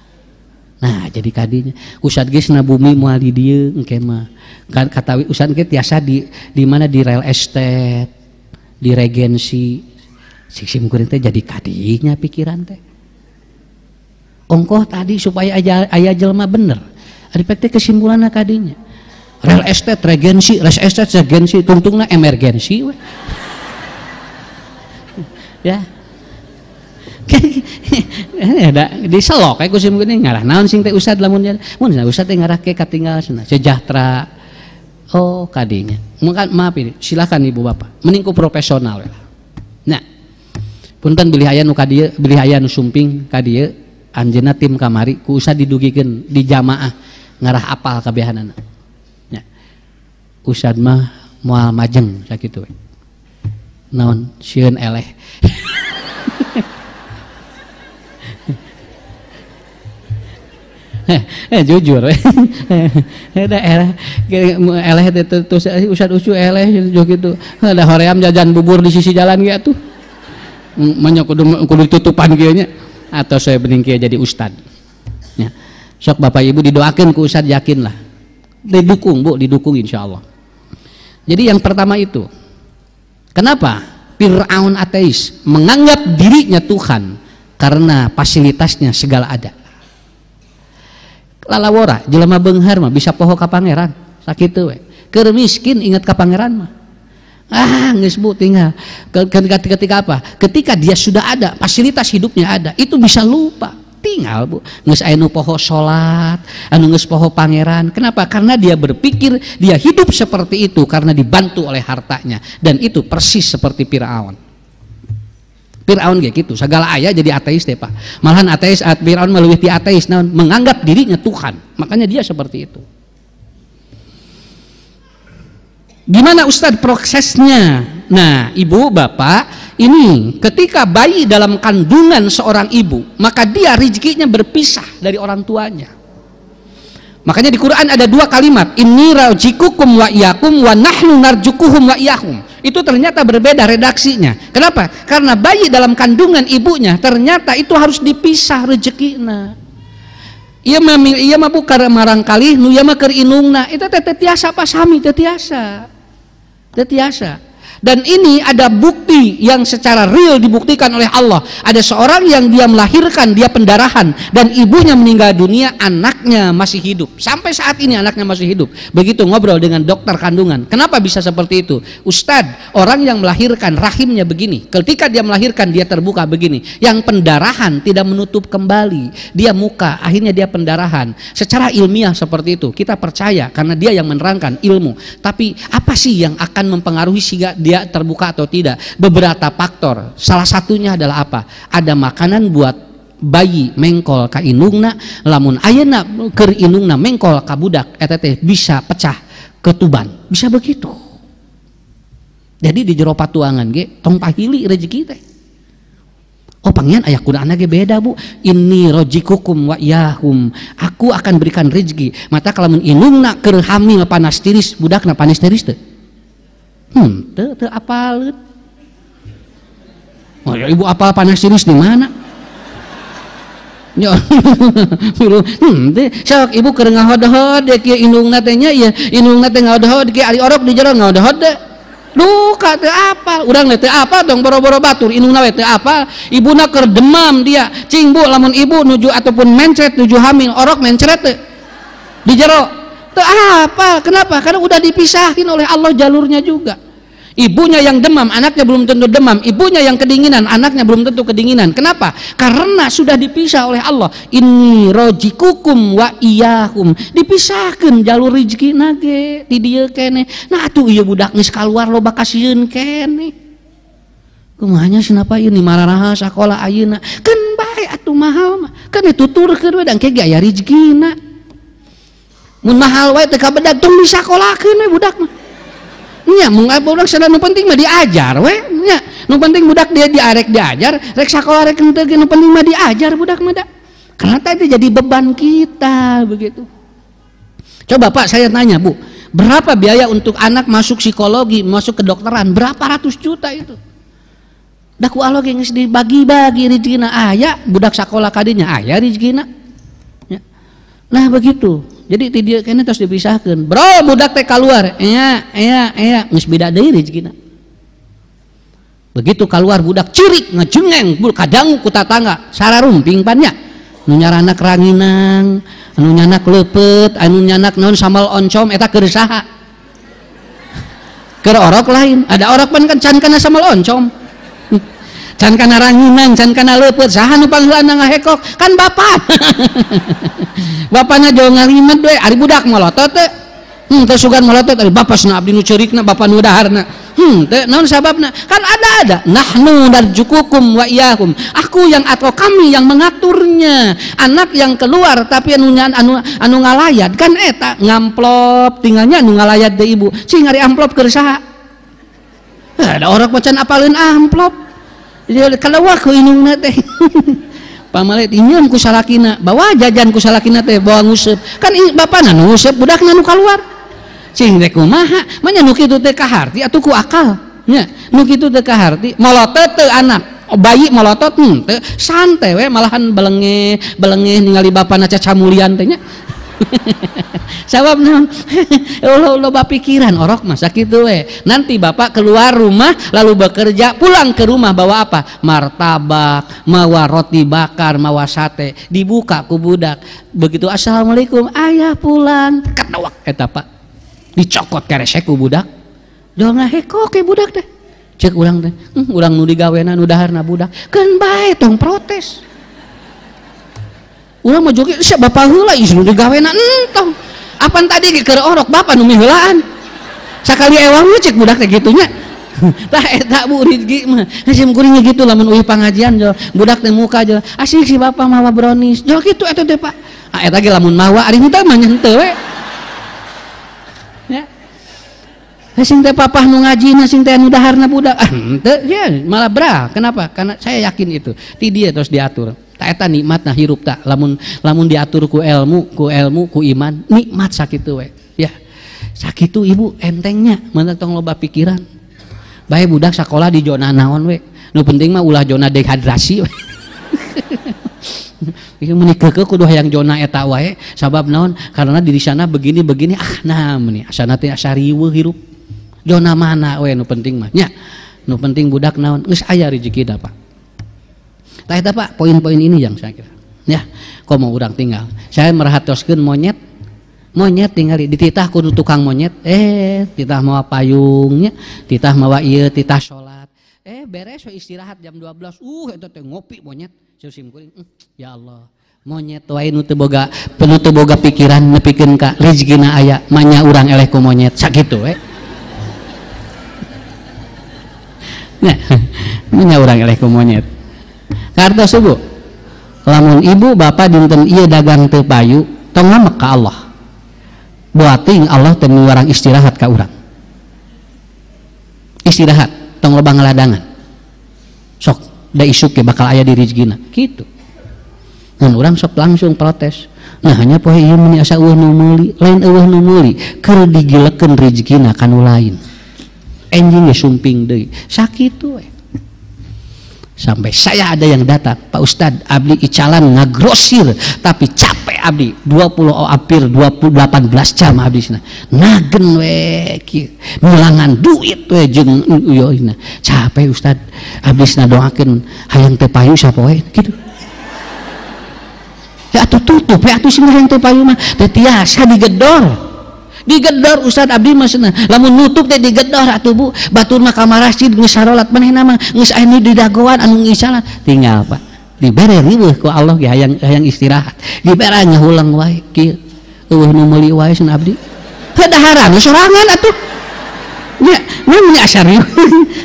Nah, jadi kadinya Ustad ge cenah bumi moal di dieu engke mah. Katawi Ustad ge tiasa di mana di real estate, di regensi. Siksi mungkin teh jadi kadinya pikiran teh. Ongkoh tadi supaya aya jelema bener. Ari pek teh kesimpulanna kadinya. Real estate regensi, tungtungna emergensi we. Ya. Ada diselok kayak kusim gini ngarah naon sing teh Ustad lamun Ustad teh ngarah ke katinggal cenah sejahtera. Oh, kadinya. Maaf ini, silakan Ibu Bapak. Mending ku profesional we. Nah, punten bilih aya nu ka dieu, bilih aya nu sumping ka dieu. Anjeunna tim kamari ku usah didugikeun di jamaah ngarah apal kabehanana. Ya. Ustad mah moal majeng sakitu we. Naon sieun eleh. Jujur we. Daerah eleh teh Ustad Ucu eleh gitu. Da hoream jajan bubur di sisi jalan ge atuh. Manyok kudu tutupan kieu nya. Atau saya beningkia jadi ustad ya. Sok bapak ibu didoakan ku ustad yakinlah didukung Bu, didukung insya Allah. Jadi yang pertama itu kenapa Fir'aun ateis menganggap dirinya Tuhan karena fasilitasnya segala ada. Lalawora jelema beunghar mah bisa poho ka pangeran sakitu we. Keur miskin ingat ka pangeran mah geus Bu tinggal ketika apa? Ketika dia sudah ada, fasilitas hidupnya ada, itu bisa lupa. Tinggal Bu, geus aya nu poho salat, anu geus poho pangeran. Kenapa? Karena dia berpikir dia hidup seperti itu karena dibantu oleh hartanya dan itu persis seperti Firaun. Firaun kayak gitu, segala aya jadi ateis teh Pak. Malahan ateis Firaun mah leuwih ti ateis naon? Menganggap dirinya Tuhan. Makanya dia seperti itu. Gimana Ustadz prosesnya? Nah, ibu bapak ini ketika bayi dalam kandungan seorang ibu, maka dia rezekinya berpisah dari orang tuanya. Makanya di Quran ada 2 kalimat, inni rajikukum wa iyakum wa nahnu narjukuhum wa iyahum. Itu ternyata berbeda redaksinya. Kenapa? Karena bayi dalam kandungan ibunya ternyata itu harus dipisah rezekinya. Iya mah bukan marangkali nu ieu mah keur inungna. Itu teh tiasa pasami teh tiasa. Dan ini ada bukti bukti yang secara real dibuktikan oleh Allah. Ada seorang yang dia melahirkan, dia pendarahan, dan ibunya meninggal dunia, anaknya masih hidup. Sampai saat ini anaknya masih hidup. Begitu ngobrol dengan dokter kandungan, kenapa bisa seperti itu? Ustadz, orang yang melahirkan rahimnya begini, ketika dia melahirkan dia terbuka begini, yang pendarahan tidak menutup kembali, dia muka, akhirnya dia pendarahan. Secara ilmiah seperti itu, kita percaya karena dia yang menerangkan ilmu. Tapi apa sih yang akan mempengaruhi sehingga dia terbuka atau tidak? Beberapa faktor. Salah satunya adalah apa? Ada makanan buat bayi mengkol ka indungna, lamun ayeuna keur indungna mengkol ka budak eta teh bisa pecah ketuban. Bisa begitu. Jadi di jero patuangan ge tong pahili rezeki teh. Oh pangian aya Qur'anna ge beda Bu. Inni rojikukum wa yahum. Aku akan berikan rezeki. Mata kalamun indungna keur hamil panas tiris, budakna panas tiris teh. Teu apaleun. Oh ya ibu apal panas tiris di mana? Ya, sok ibu keur ngahodhod kieu indungna teh nya ieu indungna teh ngahodhod kieu ari orok di jero ngahodhod teh. Duka teu apal, urang teh apal dong boro-boro batur indungna we teu apal. Ibuna keur demam dia. Cing Bu lamun ibu nuju ataupun mencret nuju hamil orok mencret teh. Di jero teu apal. Kenapa? Karena udah dipisahin oleh Allah jalurnya juga. Ibunya yang demam, anaknya belum tentu demam. Ibunya yang kedinginan, anaknya belum tentu kedinginan. Kenapa? Karena sudah dipisah oleh Allah. Inni rojikukum wa iyahum. Dipisahkan jalur rezeki nage ti dieu kene. Nah atuh ieu budak geus kaluar loba kasieun kene. Kumanya sinapa ieu ni mararaha sakola ayeuna. Kan bae atuh mahal mah. Kan dituturkeun we dan ke aya rezekina. Mun mahal wae teh ka bedag tong disakolakeun we budak mah. Nya mun urang sadar nu penting mah diajar we nya nu penting budak dia diarek diajar rek sakola rek henteu ge nu penting mah diajar budak mah da karena tadi jadi beban kita begitu. Coba Pak saya tanya Bu, berapa biaya untuk anak masuk psikologi, masuk kedokteran, berapa ratus juta itu? Da ku Allah geus dibagi-bagi rezekina aya budak sakola kadinya aya rezekina. Ya. Nah begitu. Jadi dia kene terus dipisahkan. Bro, budak teh keluar. Iya, geus beda deui rezekina. Begitu keluar budak cirik ngejengeng kadangu ku tatangga, sararumping pan nya. Nu nyarana keranginang, anu nyanak leupet, anu nyanak naon sambal oncom eta keur saha? Keur orok lain. Ada orok pan kan can kana sambal oncom. Can kana ranginang, can kana leupet, saha nu pangheulana ngahekok? Kan bapak. Bapakna jauh ngalimet we, ari budak molotot teh. Teu sugan molotot ari bapasna abdi nu ceurikna, bapa nu daharna. Teu naon sababna? Kan ada. Nahnu narjukukum wa iyahum. Aku yang atau kami yang mengaturnya. Anak yang keluar tapi anu ngalayat kan eta ngamplop tinggalnya anu ngalayat deui ibu. Cing ari amplop keur saha? Ada orang macan apaleun amplop. Jadi kalau wah ku indungna teh pamalet inyeun ku salakina bawa jajan ku salakina teh bawa nguseup kan bapana nu nguseup budakna nu kaluar cing teh kumaha manya nu kitu teh kaharti atuh ku akal nya nu kitu teh kaharti molotot teu anak bayi molotot teu santai we malahan belengeh ningali bapana cacamulian teh nya sabab naon loba pikiran orok masa kitu we nanti bapak keluar rumah lalu bekerja pulang ke rumah bawa apa martabak mawa roti bakar mawa sate dibuka ku budak begitu assalamualaikum ayah pulang ketawak eta Pak dicokot keresek ku budak jolna heko ke budak teh cek urang teh urang nu digawena nu daharna budak keun bae tong protes. Urang mah joget sia bapak heula isnu digawena entong. Apan tadi keur orok bapak nu miheulaan. Sakali ewang we cek budak teh kitu nya. Tah eta Bu rezeki mah. Hasim kuring gitu lamun eueuh pangajian jol budak teh muka jol asik si bapak mawa brownies. Jol kitu eta teh Pak. Ah eta ge lamun mawa ari henteu mah henteu we. Ya. Hasim teh papah nu ngaji hasim teh nu daharna budak. Ah henteu ya malah brah. Kenapa? Karena saya yakin itu. Ti dia terus diatur. Eta nikmatna hirup tak lamun diatur ku ilmu ku iman nikmat sakitu we ya sakitu ibu entengnya mana tong loba pikiran bae budak sakola di zona naon we nu penting mah ulah zona dehidrasi we ieu meuni keukeuh kudu hayang zona eta wae sabab naon karena di sana begini nah meuni asana teh asa riweuh hirup zona mana we nu penting mah nya nu penting budak naon geus aya rezekina Pak. Tah eta Pak poin-poin ini yang saya kira ya komo urang tinggal saya merhatoskeun monyet tinggal dititah ku tukang monyet titah mawa payungnya titah mawa ieu titah salat beres we istirahat jam 12 eta teh ngopi monyet sim kuring ya Allah monyet wae nu teu boga pikiran nepikeun ka rezekina aya manya urang eleh ku monyet sakitu we nah manya urang eleh ku monyet kartos subuh lamun ibu bapak dinten ieu dagang teu payu tong ngamek ka Allah buating Allah teu nularang istirahat ka urang istirahat tong loba ngaladangan sok da isuk ge bakal aya di rezekina kitu ngan urang sok langsung protes nah hanya poe ieu meni asa eueuh nu meuli lain eueuh nu meuli keur digilekeun rezekina ka nu lain enjing ge sumping deui sakitu we sampai saya ada yang datang Pak Ustad abdi icalan ngagrosir tapi capek abdi 18 jam abdi sana nagen we ngilangan duit we jeung uyoina capek Ustad abdi sana doakeun hayang teu payu sapoe kitu ya atuh tutup ya atuh sing hayang teu payu mah teu tiasa digedor Ustad abdi mah cenah lamun nutup teh digedor atuh Bu batur mah ka masjid geus sarolat manehna mah geus aya di dagoan anu ngisalan tinggal Pak dibere riweuh ku Allah ge hayang istirahat dibere nyahulang wae kieu eueuh nu meuli wae cenah abdi heudaharan sorangan atuh nya namanya asar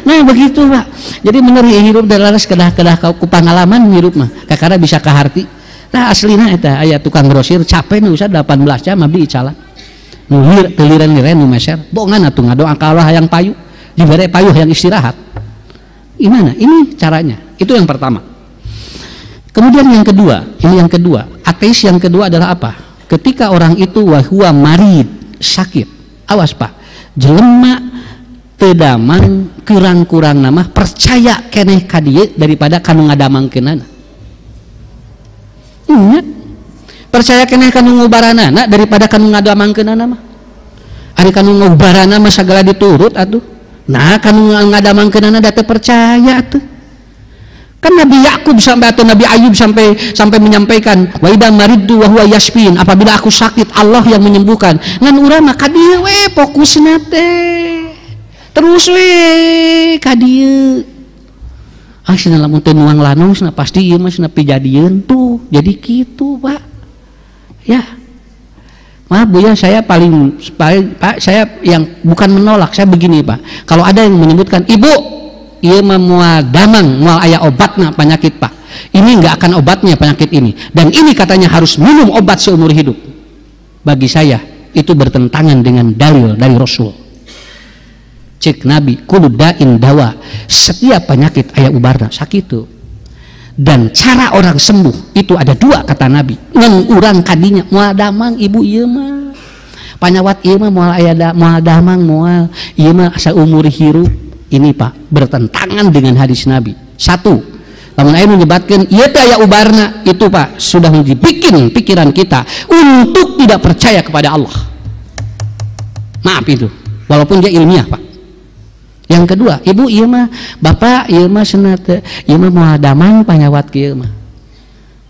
nah begitu Pak jadi bener hirup dalaras kedah ku pangalaman hirup mah kakara bisa kaharti tah aslina eta aya tukang grosir capek nu Ustad 18 jam abdi icalan nulir teliran nu meser bohongan atuh ngadoa ka Allah hayang payu dibere payu hayang istirahat gimana ini caranya itu yang pertama kemudian yang kedua ateis yang kedua adalah apa ketika orang itu wahua marid sakit awas Pak jelema teu damang kurang-kurang nama percaya keneh ka dieu daripada kanu ngadamangkeunana percaya keneh kanu ngubaranana daripada kanu ngadamangkeunana mah ari kanu ngubaranana mah sagala diturut atuh nah kanu ngadamangkeunana da teu percaya atuh kan Nabi Yakub sampai atau Nabi Ayub sampai menyampaikan wa idza mariddu wa huwa yashfin apabila aku sakit Allah yang menyembuhkan ngan urang mah ka dieu we fokusna teh terus we ka dieu cenah lamun teu nuang lanong cenah pasti ieu mah cenah pijadieun tuh jadi kitu Pak ya maaf Bu ya saya paling Pak saya yang bukan menolak saya begini Pak kalau ada yang menyebutkan ibu iya mah moal damang moal aya obatna penyakit Pak ini nggak akan obatnya penyakit ini dan ini katanya harus minum obat seumur hidup bagi saya itu bertentangan dengan dalil dari Rasul cek Nabi kullu da'in dawa setiap penyakit aya ubarna sakitu dan cara orang sembuh itu ada dua kata Nabi ngan urang kadinya moal damang ibu ieu mah panyawat ieu mah moal aya moal damang moal ieu mah asa umur hirup ini Pak bertentangan dengan hadis Nabi satu lamun aya menyebutkan ieu teh aya ubarna itu Pak sudah dibikin pikiran kita untuk tidak percaya kepada Allah maaf itu walaupun dia ilmiah Pak yang kedua ibu ieu mah bapak ieu mah cenah teh ieu mah moal damang panyawat kieu mah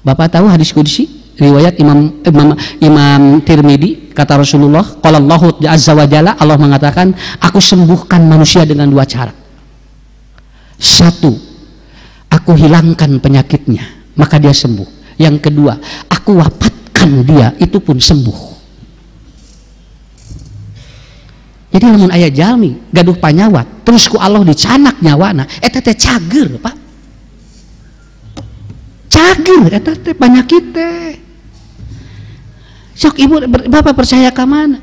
bapak tahu hadis qudsi riwayat Imam Tirmidzi kata Rasulullah qala Allahu azza wa jalla Allah mengatakan aku sembuhkan manusia dengan dua cara satu aku hilangkan penyakitnya maka dia sembuh yang kedua aku wafatkan dia itu pun sembuh jadi lamun aya jalmi gaduh panyawat terus ku Allah dicanak nyawana eta teh cager Pak cager eta teh penyakit teh sok ibu bapak percaya ka mana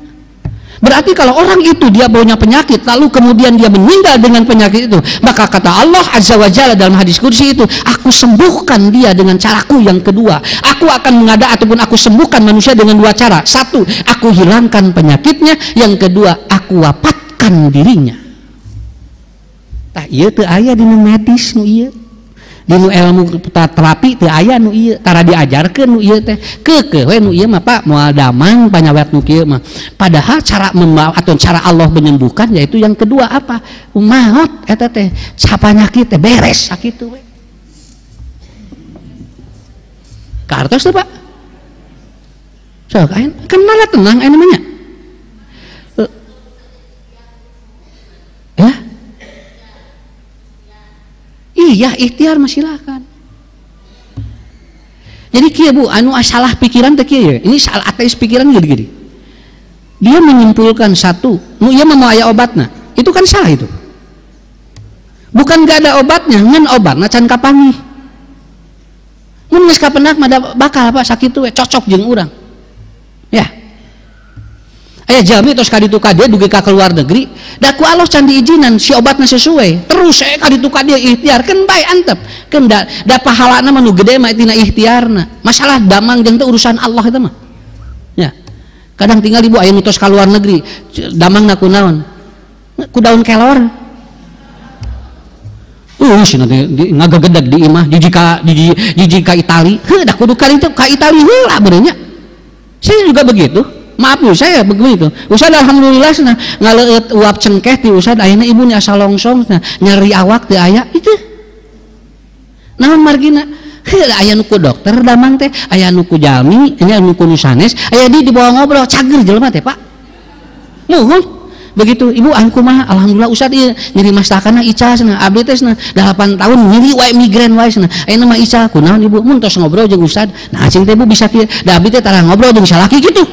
berarti kalau orang itu dia punya penyakit lalu kemudian dia meninggal dengan penyakit itu maka kata Allah azza wa jalla dalam hadis qudsi itu aku sembuhkan dia dengan caraku yang kedua aku akan mengada ataupun aku sembuhkan manusia dengan dua cara satu aku hilangkan penyakitnya yang kedua aku wafatkan dirinya tah ieu teu aya dina medis nu ieu Dinu ilmu terapi teu aya nu ieu, tara diajarkeun nu ieu teh. Keukeuh we nu ieu mah Pak moal damang panyawat nu kieu mah. Padahal cara atau cara Allah menyembuhkan yaitu yang kedua apa? Maot eta teh. Sapanyakit teh beres sakitu we. Kartos tuh Pak. Sok ayeuna kan malah tenang ayeuna mah nya. Ya. Iya, ikhtiar mah silakan. Jadi kieu Bu, anu salah pikiran teh kieu. Ini salah ateis pikiran gini-gini. Dia menyimpulkan satu, nu ieu mah mau aya obatna. Itu kan salah itu. Bukan gak ada obatnya, ngan obatna can kapangi. Mun geus kapendak mah bakal apa sakitu we cocok jeung urang. Ya. Aya jalmi tos ka ditu ka dia dugi ka luar negeri, da ku Allah can diijinan si obatna sesuai. Terus ka ditu ka dia ikhtiar keun bae antep. Keun da pahalana mah nu gede mah tina ikhtiarna. Masalah damang jeung teh urusan Allah eta mah. Ya. Kadang tinggal ibu aya nu tos ka luar negeri, damangna kunaon? Ku daun kelor. Sina teh ngagegedeg di imah jiji ka Itali. Heuh da kudu ka Itali heula beureuh nya. Saya juga begitu. Maaf Bu, saya begitu. Ustad alhamdulillah cenah ngaleueut uap cengkeh ti Ustad ayeuna ibu nya asa longsong nyeri awak teu aya itu. Naon margina? Heuh aya nu ku dokter damang teh, aya nu ku jalmi, aya nu ku sanes, aya di dibawa ngobrol cager jelema teh Pak. Nuhun. Begitu ibu angku mah alhamdulillah Ustad ieu nyeri mastakana Ica cenah abdi teh cenah 8 tahun nyeri wae migrain wae cenah ayeuna mah Ica kunaon ibu mun tos ngobrol jeung Ustad nah cing teh ibu bisa kieu da abdi teh tara ngobrol jeung salaki gitu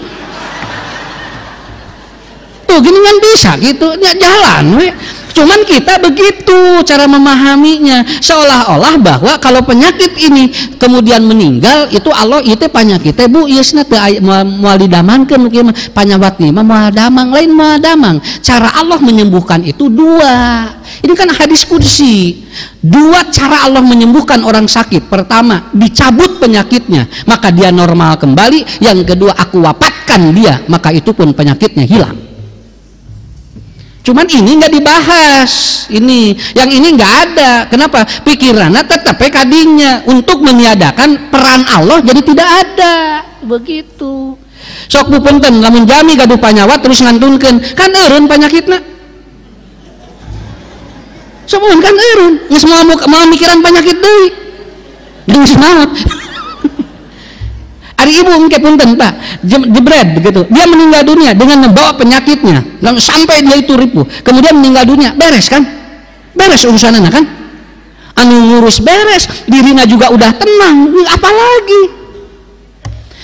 tuh gini kan bisa gitu nya jalan we. Cuman kita begitu cara memahaminya seolah-olah bahwa kalau penyakit ini kemudian meninggal itu Allah itu penyakitnya Bu ieu teh moal didamankeun kieu mah panyawat mah moal damang lain moal damang. Cara Allah menyembuhkan itu dua. Ini kan hadis qudsi. Dua cara Allah menyembuhkan orang sakit. Pertama, dicabut penyakitnya, maka dia normal kembali. Yang kedua, aku wafatkan dia, maka itu pun penyakitnya hilang. Cuman ini nggak dibahas, yang ini nggak ada. Kenapa? Pikirannya tetap kadinya untuk meniadakan peran Allah jadi tidak ada. Begitu. Sok bupunten, lamun jami gaduh panyawat terus ngantunkeun, kan eureun panyakitna. Sok kan eureun, geus mau mikiran penyakit deui. Geus maot. Ari ibu engke punten Pak, jebret begitu. Dia meninggal dunia dengan membawa penyakitnya, lalu sampai dia itu ripuh, kemudian meninggal dunia, beres kan? Beres urusanana kan? Anu ngurus beres, dirinya juga udah tenang, apalagi?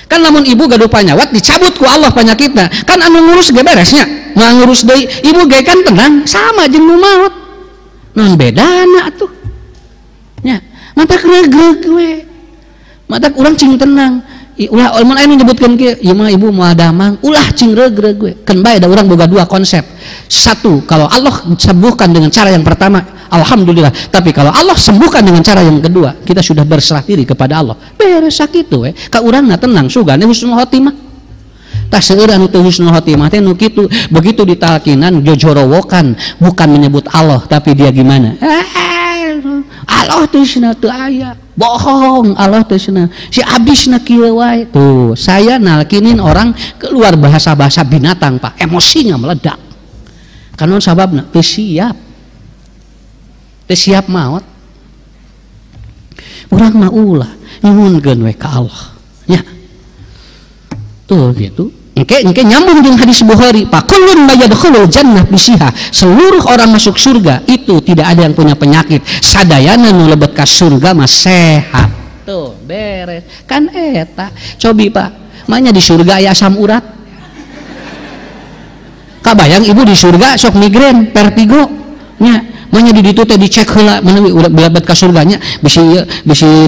Kan lamun ibu gaduh panyawat dicabut ku Allah penyakitnya, kan anu ngurus ge beresnya, mau ngurus deui, ibu ge kan tenang, sama jeung nu maot. Naon bedana atuh? Nya, mata gregreg we. Mata urang cing tenang. Ulah mun aya nyebutkeun kieu ieu mah ibu moal damang ulah cing regreg we keun bae da urang boga dua konsep. Satu, kalau Allah sembuhkan dengan cara yang pertama alhamdulillah, tapi kalau Allah sembuhkan dengan cara yang kedua kita sudah berserah diri kepada Allah beres sakitu we ka urangna tenang sugane husnul khotimah. Tah seueur anu teu husnul khotimah teh nu kitu begitu ditalkinan jojorowokan bukan menyebut Allah tapi dia gimana Allah teh cenah teu aya bohong Allah teh cenah si abisna kieu wae tuh saya nalkinin orang keluar bahasa-bahasa binatang Pak emosinya meledak karena sababna teu siap maot urang mah ulah nyuhunkeun we ka Allah nya tuh gitu engke nyambung dengan hadis Bukhari Pak kullun mayadkhulul jannah bisiha seluruh orang masuk surga itu tidak ada yang punya penyakit sadayana nu lebet ka surga mah sehat tuh beres kan eta cobi Pak makanya di surga aya asam urat kabayang ibu di surga sok migrain vertigo nya makanya di ditu teh dicek heula menawi udah belebet ka surganya bisi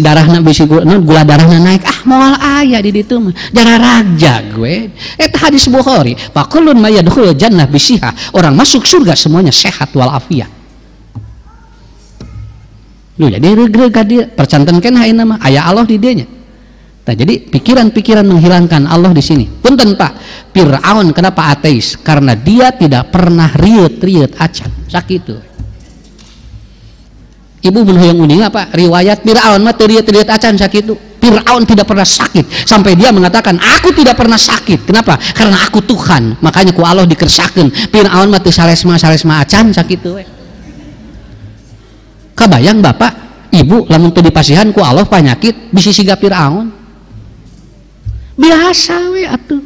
darahna bisi gula darahna naik moal aya di ditu mah jangan raja gue eta hadis Bukhari faqulun mayadkhulul jannah bisiha orang masuk surga semuanya sehat walafiat lu jadi regreg ka dieu percantenkeun hayeuna mah aya Allah di dieu nya tah jadi pikiran-pikiran menghilangkan Allah di sini punten Pak Firaun kenapa ateis karena dia tidak pernah riut acan sakitu. Ibu menhoyong uning apa riwayat Fir'aun mah teu acan sakitu. Fir'aun tidak pernah sakit sampai dia mengatakan aku tidak pernah sakit. Kenapa? Karena aku Tuhan. Makanya ku Allah dikersakeun. Fir'aun mah teu saresma acan sakitu we. Kabayang Bapak, Ibu lamun teu dipasihan ku Allah penyakit bisi siga Fir'aun. Biasa we atuh.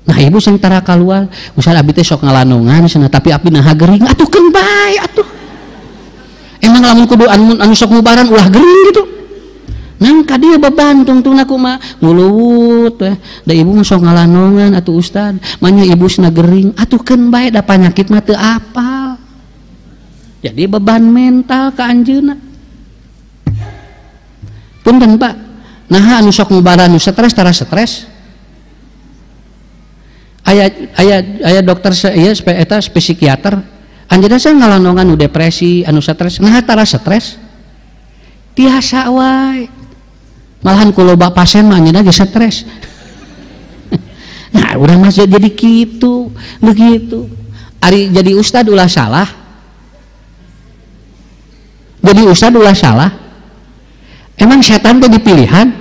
Nah Ibu sing tara kaluar, usah abi teh sok ngalanongan cenah tapi abi nah gering atukeun bae atuh. Emang lamun kudu anu sok mubaran ulah gering gitu. Nang ka dieu beban tungtungna kumaha nguluwut teh. Da Ibu mah sok ngalanongan atuh Ustad, manya Ibu sna gering atukeun bae da panyakit mah teu apal. Jadi beban mental ka anjeunna. Punten Pak. Nah anu sok mubaran anu stres tara stres. Aya dokter ieu eta psikiater anjeunna saya ngalanongan anu depresi anu stres nah tara stres tiasa wae malahan ku loba pasien mah anjeunna ge stres. Nah urang mah jadi kitu begitu ari jadi ustad ulah salah emang setan teh dipilihan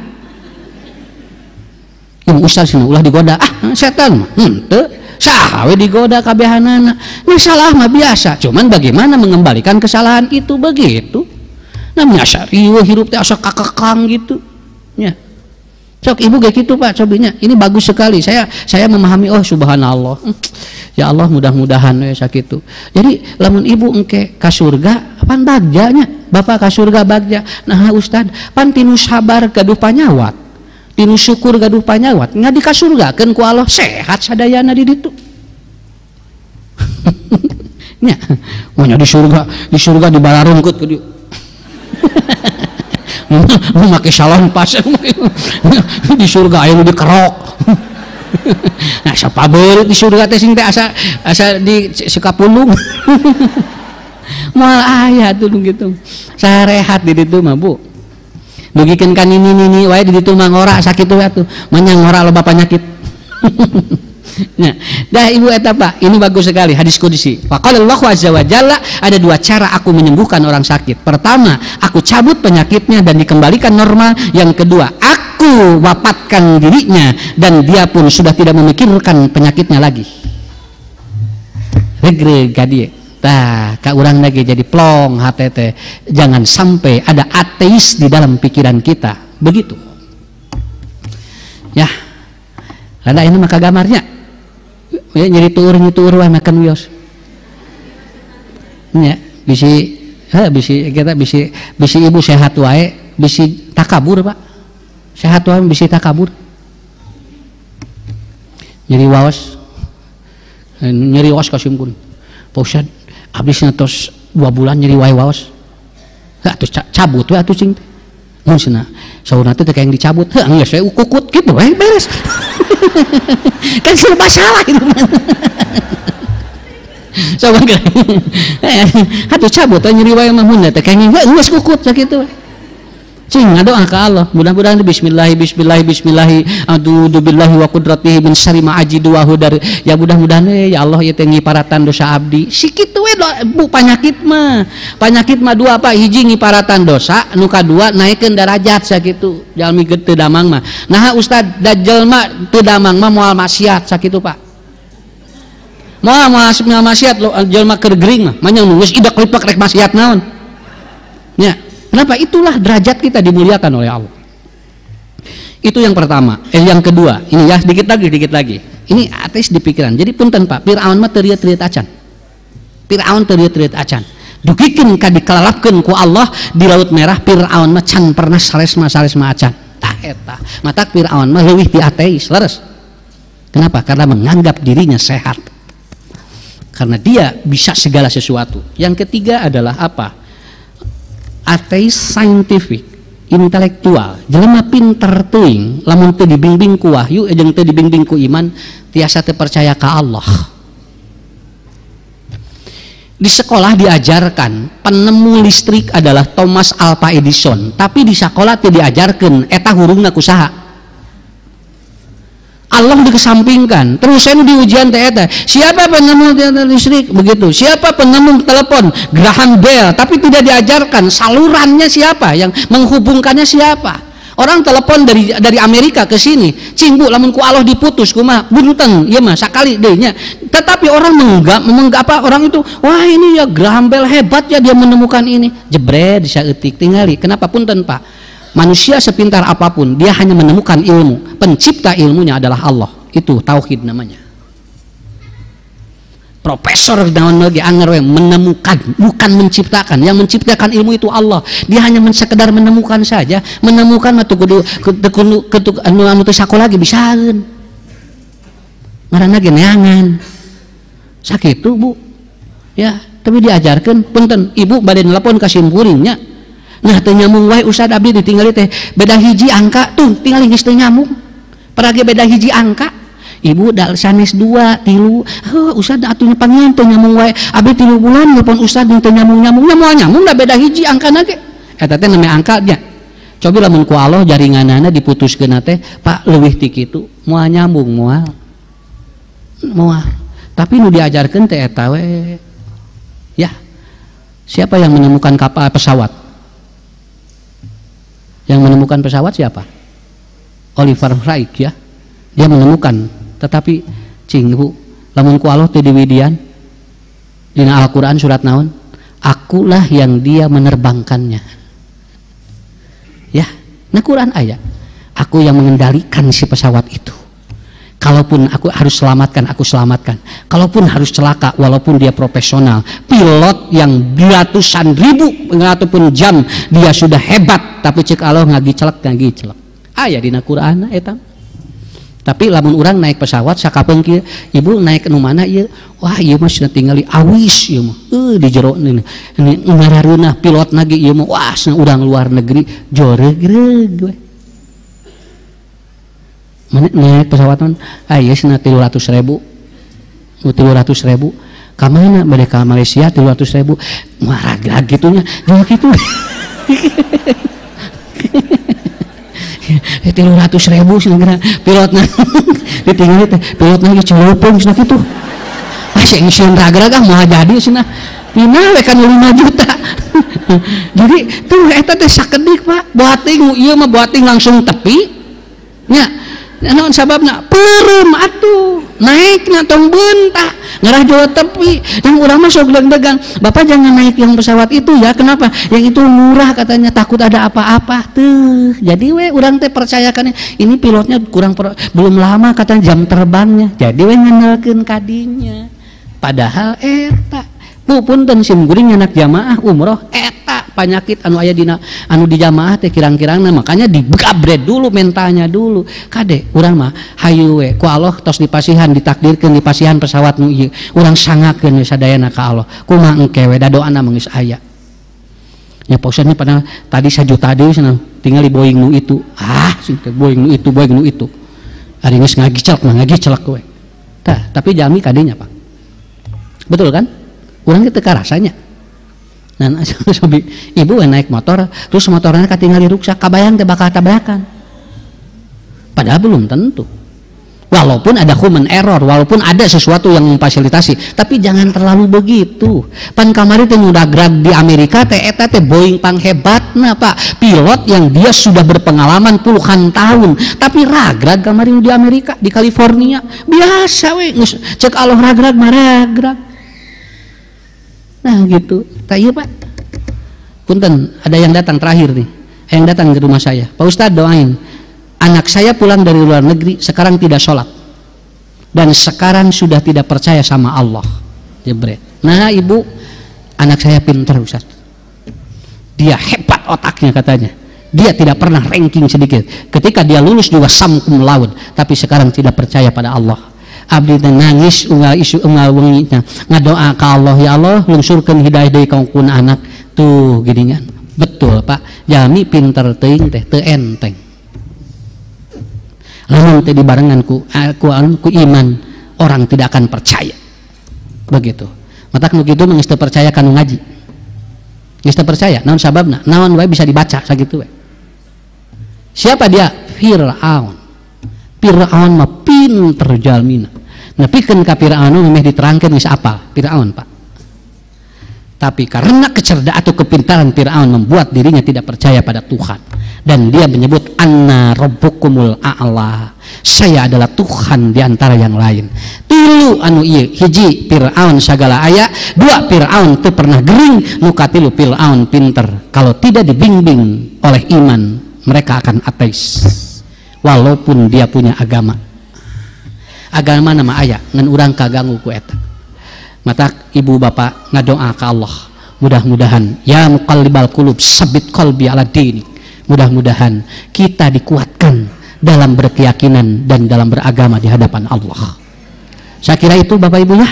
ustad sini ulah digoda setan mah henteu saha we digoda kabehanana. Nah salah mah biasa, cuman bagaimana mengembalikan kesalahan itu begitu. Namanya syariah hirup teh asa kakekang gitu. Ya. Sok Ibu kayak gitu Pak, cobinya. Ini bagus sekali. Saya memahami oh subhanallah. Ya Allah mudah-mudahan we sakitu. Jadi lamun Ibu engke ka surga pan bagjanya, Bapak ka surga bagja. Nah Ustad, pan tinu sabar gaduh panyawat. Tinu syukur gaduh panyawat ngadi ka surgakeun ku Allah sehat sadayana di ditu. Nya, monya di surga dibalarungkeut ku dieu. Mau make salon pas di surga aya nu dikerok. Nah, sapabeul di surga teh sing teh asa di sekapulung. Moal aya tuh gitu. Sarehat di ditu mah Bu. Dugikeun kan ini wae di ditu mah ngora sakitu we atuh. Manyang ngora loba panyakit. Nah, dah Ibu eta Pak, ini bagus sekali hadis qudsi. Faqala Allahu azza wa jalla, ada dua cara aku menyembuhkan orang sakit. Pertama, aku cabut penyakitnya dan dikembalikan normal. Yang kedua, aku wafatkan dirinya dan dia pun sudah tidak memikirkan penyakitnya lagi. Regre gadie. Tah, ka urang lagi jadi plong HTT. Jangan sampai ada ateis di dalam pikiran kita. Begitu. Ya. Ada ini maka gamarnya. Ya nyeri tuur wae makan wios. Nya, bisi Ibu sehat wae, bisi takabur Pak. Sehat wae bisi takabur. Nyeri waos kasimkun. Pausan abis tos 2 bulan nyeri wae waos. Atuh cabut we atuh cing. Mun cenah saurna teh kayak yang dicabut. Heuh geus we ukukut kitu we beres. Kan serba salah itu. Coba kan. Atuh cabut nyeri wae mah mun teh kayak geus kukut sakitu. Cing ngadoa ka Allah, mudah-mudahan bismillah a'udzu billahi wa qudratihi min syarri ma ajidu wa hudar. Ya mudah-mudahan ya Allah ieu teh ngiparatan dosa abdi. Sikitu we Bu penyakit mah 2 Pak, hiji ngiparatan dosa, nu kadua naikeun derajat sakitu. Jalmi teu damang mah. Nah Ustad da jelma teu damang mah moal maksiat sakitu Pak. Moal maksiat lo jelma keur gering mah, manyang nu geus idak lipek rek maksiat naon. Nya. Kenapa? Itulah derajat kita dimuliakan oleh Allah. Itu yang pertama. Yang kedua, ini ya dikit lagi. Ini ateis di pikiran. Jadi punten Pak, Fir'aun mah teu riet acan. Fir'aun teu riet acan. Dugikeun ka dikalalapkeun ku Allah di Laut Merah, Fir'aun mah can pernah saresma acan. Tah eta. Mata Fir'aun mah leuwih ti ateis, leres. Kenapa? Karena menganggap dirinya sehat. Karena dia bisa segala sesuatu. Yang ketiga adalah apa? Ateis scientific, intelektual, jelema pinter teuing, lamun teu dibimbing ku wahyu jeung teu dibimbing ku iman, tiasa teu percaya ka Allah. Di sekolah diajarkan penemu listrik adalah Thomas Alva Edison, tapi di sekolah teu diajarkeun eta hurungna kusaha. Allah dikesampingkan. Terus saya di ujian teh eta, siapa penemu listrik begitu, siapa penemu telepon, Graham Bell, tapi tidak diajarkan salurannya siapa, yang menghubungkannya siapa. Orang telepon dari Amerika ke sini, cinggu lamun ku Allah diputus kumaha bunten ieu mah sakali deui nya. Tetapi orang menganggap apa orang itu, wah ini ya Graham Bell hebat ya dia menemukan ini. Jebret saeutik tingali. Kenapa punten Pak? Manusia sepintar apapun dia hanya menemukan ilmu. Pencipta ilmunya adalah Allah. Itu tauhid namanya. Profesor daun lagi anger menemukan, bukan menciptakan. Yang menciptakan ilmu itu Allah. Dia hanya sekedar menemukan saja. Menemukan matu kudu anu teu sakola lagi bisaeun. Ngaranna ge neangan. Sakitu Bu. Ya, tapi diajarkan punten ibu bade nelpon ka simkuringnya. Nah teu nyambung wae Ustad abdi ditinggali teh beda hiji angka tuh tinggal geus teu nyambung. Parage beda hiji angka. Ibu da sanes 2, 3, Ustad atunya pangian teu nyambung wae. Abdi 3 bulan nelpon Ustad teu nyambung-nyambungnya moal nyambung da beda hiji angkana ge. Eta teh namanya angkanya. Coba lamun ku Allah jaringanana diputuskeun teh, Pak leuwih ti kitu, moal nyambung moal. Tapi nu diajarkeun teh eta we. Ya. Siapa yang menemukan kapal pesawat? Yang menemukan pesawat siapa? Oliver Wright ya. Dia menemukan. Tetapi cinggu lamun ku Allah teu diwidian dina Al-Qur'an surat naon? Akulah yang dia menerbangkannya. Ya, nah Quran aya. Aku yang mengendalikan si pesawat itu. Kalaupun aku harus selamatkan, aku selamatkan. Kalaupun harus celaka, walaupun dia profesional, pilot yang ratusan ribu ataupun jam dia sudah hebat, tapi cek Allah ngagicelek. Aya dina Quran eta. Tapi lamun orang naik pesawat sakapeung kieu, ibu naik nu mana ieu? Wah, ieu mah cenah tingali awis ieu mah. Di jero ini ngarareunah pilot lagi ieu mah. Wah, cenah urang luar negeri joregreg we. Naik pesawat man, ieu cenah 300.000. 300.000. Ka mana? Bade ka Malaysia 300.000. Marag gitunya. Jadi kitu. 300.000 cenah pilotna ditinggali teh pilotna ge celupung cenah kitu. Sing sieun ragrag moal jadi cenah pina we kan 5 juta. Jadi tuh eta teh sakedik Pak, boating ieu mah boating langsung tepi nya. Naon sababna? Peureum atuh naikna tong beuntak ngarah jawa tepi. Yang urang mah sok deg-degan, Bapak jangan naik yang pesawat itu ya. Kenapa? Yang itu murah katanya, takut ada apa-apa tuh. Jadi we urang teh percayakan ini pilotnya belum lama katanya jam terbangnya. Jadi we ngenelkeun kadinya. Padahal eta punten simkuring anak jamaah umroh eta panyakit anu aya dina anu di jamaah teh kirang-kirangna, makanya digabret dulu mentalnya dulu. Kade urang mah hayu we ku Allah tos dipasihan ditakdirkeun dipasihan pesawat nu ieu urang sangakeun we sadayana ka Allah kumaha engke we da doana mah geus aya nya posenya padahal tadi 1 juta deui cenah tinggal di Boeing nu itu sing teh Boeing nu itu ari geus ngagicelek we tah tapi jami kadenya Pak betul kan urang teu karasanya. Nah, sobi ibu naik motor, terus motornya katingali ruksak, kabayang teh bakal tabrakan. Padahal belum tentu. Walaupun ada human error, walaupun ada sesuatu yang memfasilitasi, tapi jangan terlalu begitu. Pan kamari teh udah grad di Amerika teh eta teh Boeing panghebatna Pak, pilot yang dia sudah berpengalaman puluhan tahun, tapi ragrag kamari di Amerika, di California biasa we, cek Allah ragrag mah ragrag. Nah gitu, tak iya Pak. Punten, ada yang datang terakhir nih, yang datang ke rumah saya. Pak Ustadz doain, anak saya pulang dari luar negeri, sekarang tidak sholat, dan sekarang sudah tidak percaya sama Allah. Jebret. Nah ibu, anak saya pintar Ustadz. Dia hebat otaknya katanya. Dia tidak pernah ranking sedikit. Ketika dia lulus juga sam cum laude, tapi sekarang tidak percaya pada Allah. Abdi nangis unggal wengina ngadoa ka Allah, ya Allah lungsurkeun hidayah deui ka kun anak tuh geuningan. Betul Pak, jami pinter teuing teh teu enteng. Lamun teh dibarengan ku iman, orang tidak akan percaya. Begitu. Matak nu kitu geus teu percaya kana ngaji. Geus teu percaya, naon sababna? Naon wae bisa dibaca sakitu we. Siapa dia? Fir'aun. Fir'aun mah pinter jalmina. Nepikeun ka Fir'aun meh diterangkeun geus apal Fir'aun, Pak. Tapi karena kecerdasan atau kepintaran Fir'aun membuat dirinya tidak percaya pada Tuhan, dan dia menyebut anna rabbukumul a'la, saya adalah Tuhan di antara yang lain. Tilu anu ieu, hiji Fir'aun sagala aya, dua Fir'aun teu pernah gering, nu katilu Fir'aun pinter. Kalau tidak dibimbing oleh iman, mereka akan ateis walaupun dia punya agama nama aya ngan urang kaganggu ku eta. Mata ibu bapak ngadoa ka Allah, mudah-mudahan ya muqallibal qulub sabbit qalbi ala dinik, mudah-mudahan kita dikuatkan dalam berkeyakinan dan dalam beragama di hadapan Allah. Saya kira itu bapak ibu ya,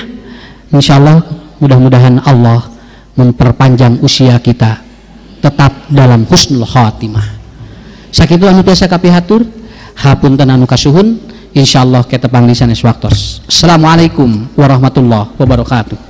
insyaallah mudah-mudahan Allah memperpanjang usia kita tetap dalam husnul khatimah. Sakitu anu tiasa kapihatur, hapunten anu kasuhun, insyaallah kita pangli sanes waktos. Assalamualaikum warahmatullahi wabarakatuh.